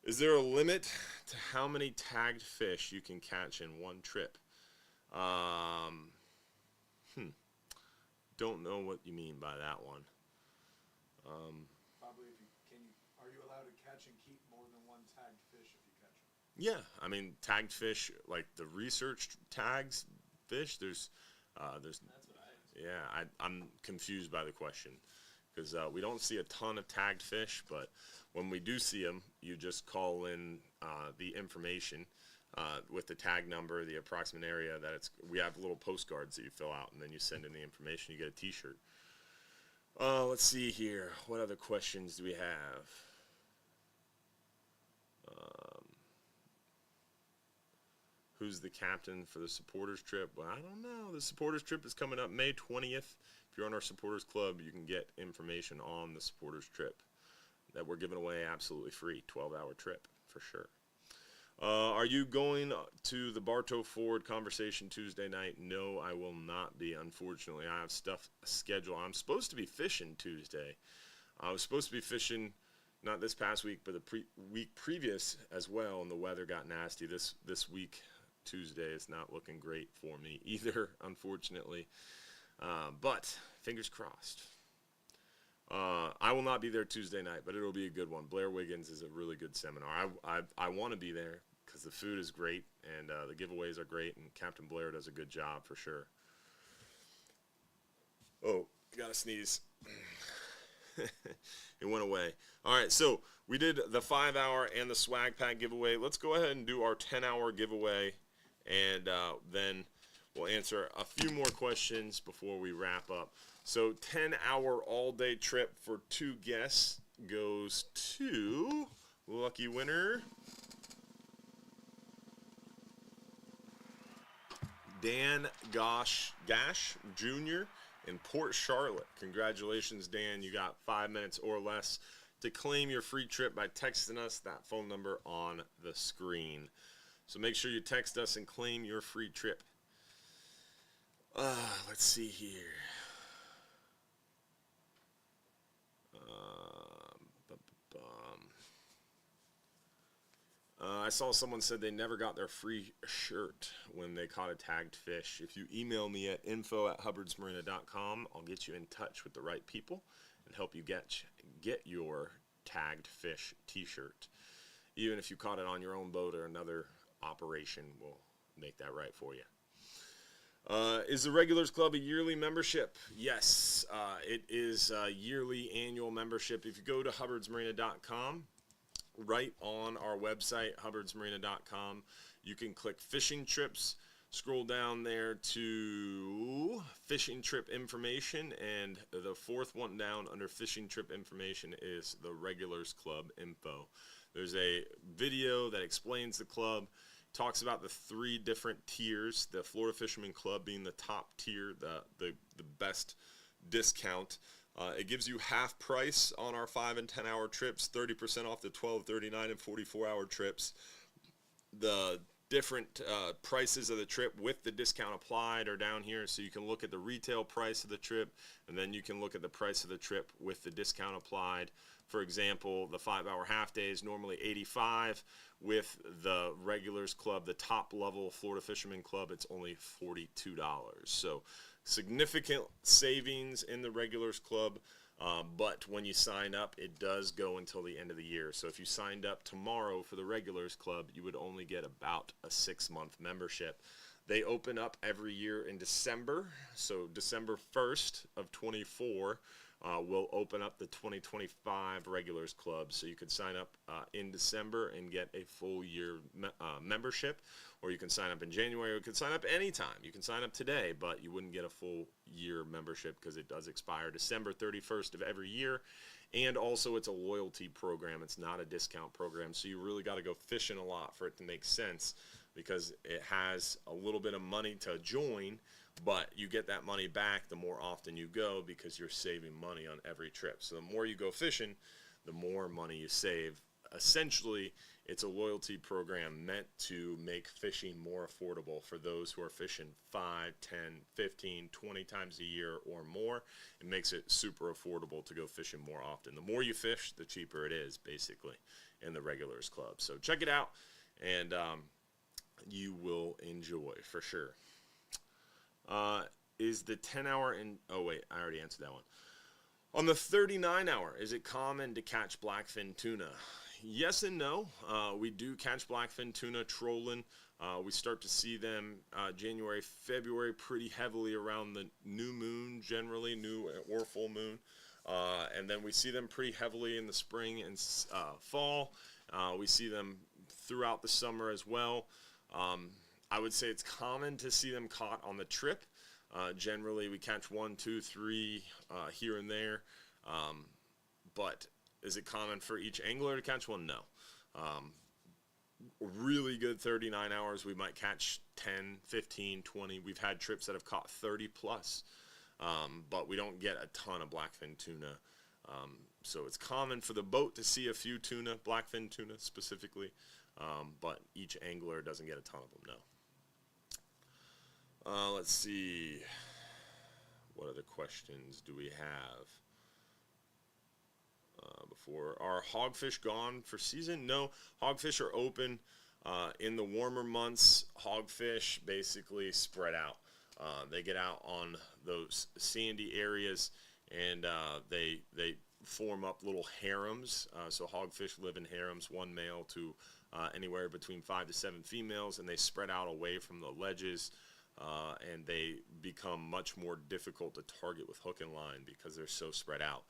Is there a limit to how many tagged fish you can catch in one trip? Don't know what you mean by that one. Probably are you allowed to catch and keep more than one tagged fish if you catch them? Yeah, I mean tagged fish, like the research tags fish. There's That's what I. yeah. I'm confused by the question because we don't see a ton of tagged fish, but when we do see them, you just call in the information. With the tag number, the approximate area that it's, we have little postcards that you fill out, and then you send in the information, you get a t-shirt. Let's see here. What other questions do we have? Who's the captain for the supporters trip? Well, I don't know. The supporters trip is coming up May 20th. If you're on our supporters club, you can get information on the supporters trip that we're giving away absolutely free. 12-hour trip for sure. Are you going to the Bartow Ford conversation Tuesday night? No, I will not be, unfortunately. I have stuff scheduled. I'm supposed to be fishing Tuesday. I was supposed to be fishing not this past week, but the week previous as well, and the weather got nasty. This week, Tuesday, is not looking great for me either, unfortunately. But fingers crossed. I will not be there Tuesday night, but it'll be a good one. Blair Wiggins is a really good seminar. I want to be there because the food is great and the giveaways are great, and Captain Blair does a good job for sure. Oh, I gotta sneeze. It went away. All right, so we did the 5-hour and the swag pack giveaway. Let's go ahead and do our 10-hour giveaway, and then we'll answer a few more questions before we wrap up. So 10-hour all-day trip for 2 guests goes to lucky winner Dan Gash Jr. in Port Charlotte. Congratulations, Dan. You got 5 minutes or less to claim your free trip by texting us that phone number on the screen. So make sure you text us and claim your free trip. Let's see here. I saw someone said they never got their free shirt when they caught a tagged fish. If you email me at info@hubbardsmarina.com, I'll get you in touch with the right people and help you get your tagged fish t-shirt. Even if you caught it on your own boat or another operation, we'll make that right for you. Is the Regulars Club a yearly membership? Yes, it is a yearly annual membership. If you go to hubbardsmarina.com, right on our website, hubbardsmarina.com, you can click fishing trips, scroll down there to fishing trip information, and the fourth one down under fishing trip information is the Regulars Club info. There's a video that explains the club, talks about the 3 different tiers, the Florida Fisherman Club being the top tier, the best discount. It gives you half price on our 5 and 10 hour trips, 30% off the 12, 39, and 44 hour trips. The different prices of the trip with the discount applied are down here, so you can look at the retail price of the trip, and then you can look at the price of the trip with the discount applied. For example, the 5-hour half day is normally $85. With the Regulars Club, the top level Florida Fisherman Club, it's only $42. So significant savings in the Regulars Club. But when you sign up, it does go until the end of the year. So if you signed up tomorrow for the Regulars Club, you would only get about a 6-month membership. They open up every year in December. So December 1st of 24 will open up the 2025 Regulars Club. So you could sign up in December and get a full year membership. Or you can sign up in January, or you can sign up anytime. You can sign up today, but you wouldn't get a full year membership because it does expire December 31st of every year. And also, it's a loyalty program. It's not a discount program, so you really got to go fishing a lot for it to make sense, because it has a little bit of money to join, but you get that money back the more often you go because you're saving money on every trip. So the more you go fishing, the more money you save. Essentially, it's a loyalty program meant to make fishing more affordable for those who are fishing 5, 10, 15, 20 times a year or more. It makes it super affordable to go fishing more often. The more you fish, the cheaper it is, basically, in the Regulars Club. So check it out, and you will enjoy for sure. Is the 10-hour in... Oh, wait, I already answered that one. On the 39-hour, is it common to catch blackfin tuna? Yes and no. We do catch blackfin tuna trolling. We start to see them January, February pretty heavily around the new moon, generally, new or full moon. And then we see them pretty heavily in the spring and fall. We see them throughout the summer as well. I would say it's common to see them caught on the trip. Generally, we catch 1, 2, 3 here and there. But is it common for each angler to catch one? No. Really good 39 hours, we might catch 10, 15, 20. We've had trips that have caught 30 plus, but we don't get a ton of blackfin tuna. So it's common for the boat to see a few tuna, blackfin tuna specifically, but each angler doesn't get a ton of them, no. Let's see. What other questions do we have? Before, are hogfish gone for season? No, hogfish are open in the warmer months. Hogfish basically spread out. They get out on those sandy areas, and they form up little harems. So hogfish live in harems, one male to anywhere between 5 to 7 females, and they spread out away from the ledges, and they become much more difficult to target with hook and line because they're so spread out.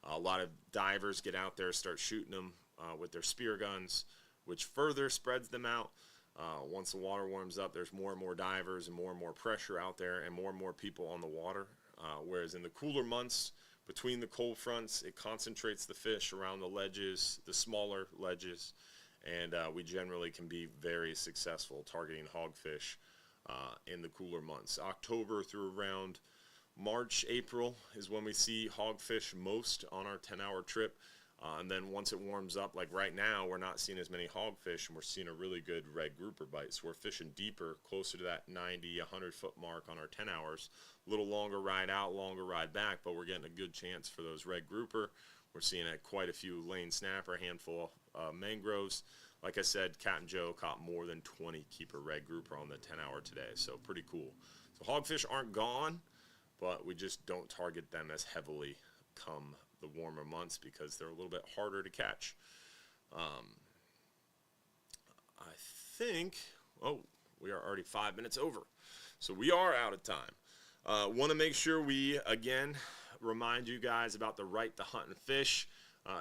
A lot of divers get out there, start shooting them with their spear guns, which further spreads them out. Once the water warms up, there's more and more divers and more pressure out there and more people on the water. Whereas in the cooler months, between the cold fronts, it concentrates the fish around the ledges, the smaller ledges, and we generally can be very successful targeting hogfish in the cooler months. October through around March, April is when we see hogfish most on our 10-hour trip. And then once it warms up, like right now, we're not seeing as many hogfish, and we're seeing a really good red grouper bite. So we're fishing deeper, closer to that 90, 100-foot mark on our 10 hours. A little longer ride out, longer ride back, but we're getting a good chance for those red grouper. We're seeing quite a few lane snapper, a handful of mangroves. Like I said, Capt and Joe caught more than 20 keeper red grouper on the 10-hour today, so pretty cool. So hogfish aren't gone, but we just don't target them as heavily come the warmer months because they're a little bit harder to catch. I think, we are already 5 minutes over, so we are out of time. Want to make sure we, again, remind you guys about the right to hunt and fish.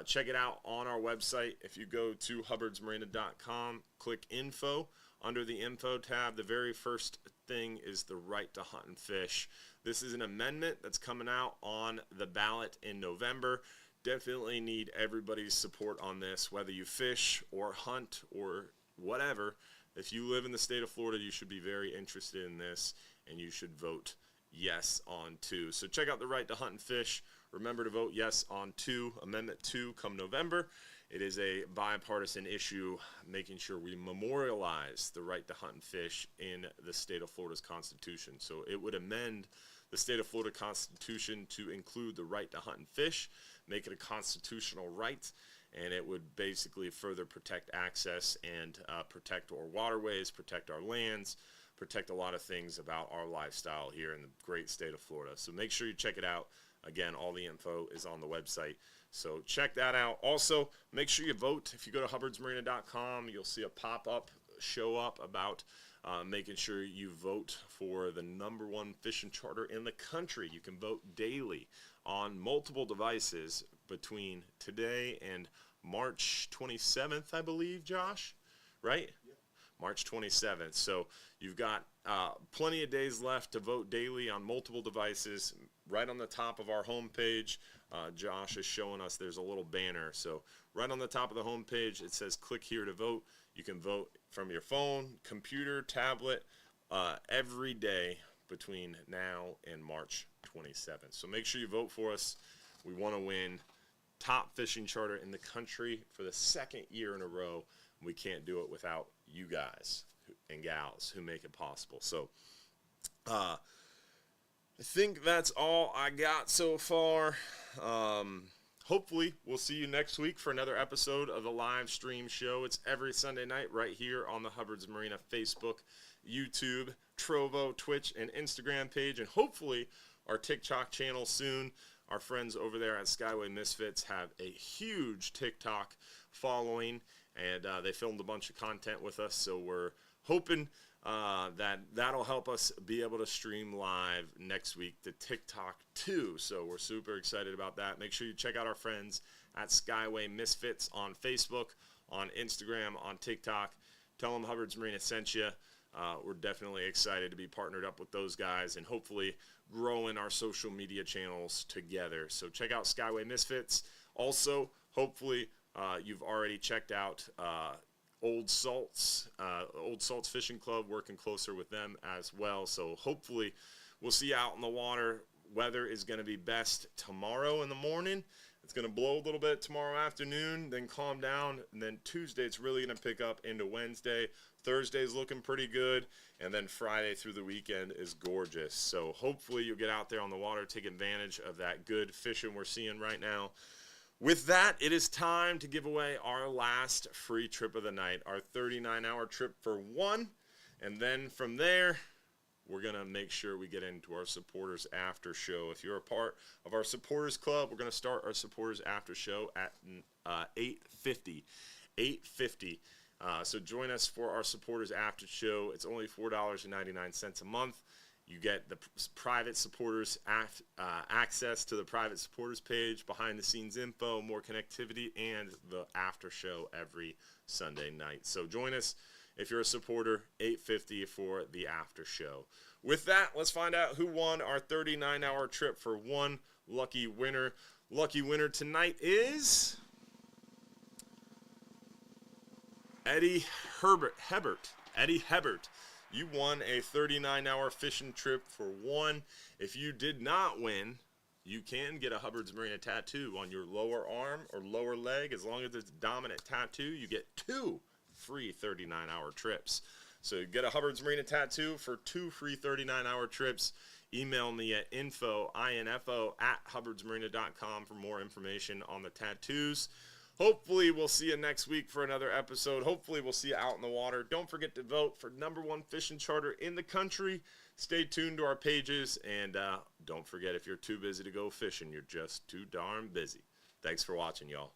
Check it out on our website. If you go to hubbardsmarina.com, click info. Under the info tab, the very first thing is the right to hunt and fish. This is an amendment that's coming out on the ballot in November. Definitely need everybody's support on this, whether you fish or hunt or whatever. If you live in the state of Florida, you should be very interested in this, and you should vote yes on 2. So check out the right to hunt and fish. Remember to vote yes on 2, Amendment 2, come November. It is a bipartisan issue, making sure we memorialize the right to hunt and fish in the state of Florida's Constitution. So it would amend the state of Florida Constitution to include the right to hunt and fish, make it a constitutional right, and it would basically further protect access and protect our waterways, protect our lands, protect a lot of things about our lifestyle here in the great state of Florida. So make sure you check it out. Again, all the info is on the website. So check that out. Also, make sure you vote. If you go to hubbardsmarina.com, you'll see a pop-up show up about making sure you vote for the #1 fishing charter in the country. You can vote daily on multiple devices between today and March 27th, I believe, Josh, right? Yep. March 27th. So you've got plenty of days left to vote daily on multiple devices. Right on the top of our homepage, Josh is showing us there's a little banner. So right on the top of the homepage, it says click here to vote. You can vote from your phone, computer, tablet, every day between now and March 27th. So make sure you vote for us. We want to win top fishing charter in the country for the second year in a row. We can't do it without you guys and gals who make it possible. So I think that's all I got so far. Hopefully, we'll see you next week for another episode of the live stream show. It's every Sunday night right here on the Hubbard's Marina Facebook, YouTube, Trovo, Twitch, and Instagram page, and hopefully our TikTok channel soon. Our friends over there at Skyway Misfits have a huge TikTok following, and they filmed a bunch of content with us, so we're hoping that'll help us be able to stream live next week to TikTok too. So we're super excited about that. Make sure you check out our friends at Skyway Misfits on Facebook, on Instagram, on TikTok. Tell them Hubbard's Marina sent you. We're definitely excited to be partnered up with those guys and hopefully growing our social media channels together. So check out Skyway Misfits. Also, hopefully you've already checked out Old Salts Fishing Club, working closer with them as well. So hopefully we'll see you out in the water. Weather is going to be best tomorrow in the morning. It's going to blow a little bit tomorrow afternoon, then calm down, and then Tuesday it's really going to pick up into Wednesday. Thursday's looking pretty good, and then Friday through the weekend is gorgeous. So hopefully you'll get out there on the water, take advantage of that good fishing we're seeing right now. With that, it is time to give away our last free trip of the night, our 39-hour trip for one. And then from there, we're going to make sure we get into our supporters after show. If you're a part of our supporters club, we're going to start our supporters after show at 8:50. 8:50. So join us for our supporters after show. It's only $4.99 a month. You get the private supporters access to the private supporters page, behind the scenes info, more connectivity, and the after show every Sunday night. So join us if you're a supporter, 8:50 for the after show. With that, let's find out who won our 39-hour trip for one lucky winner. Lucky winner tonight is Eddie Hubbard. Eddie Hubbard. You won a 39-hour fishing trip for one. If you did not win, you can get a Hubbard's Marina tattoo on your lower arm or lower leg. As long as it's a dominant tattoo, you get 2 free 39-hour trips. So you get a Hubbard's Marina tattoo for 2 free 39-hour trips. Email me at info@hubbardsmarina.com for more information on the tattoos. Hopefully, we'll see you next week for another episode. Hopefully, we'll see you out in the water. Don't forget to vote for #1 fishing charter in the country. Stay tuned to our pages. And don't forget, if you're too busy to go fishing, you're just too darn busy. Thanks for watching, y'all.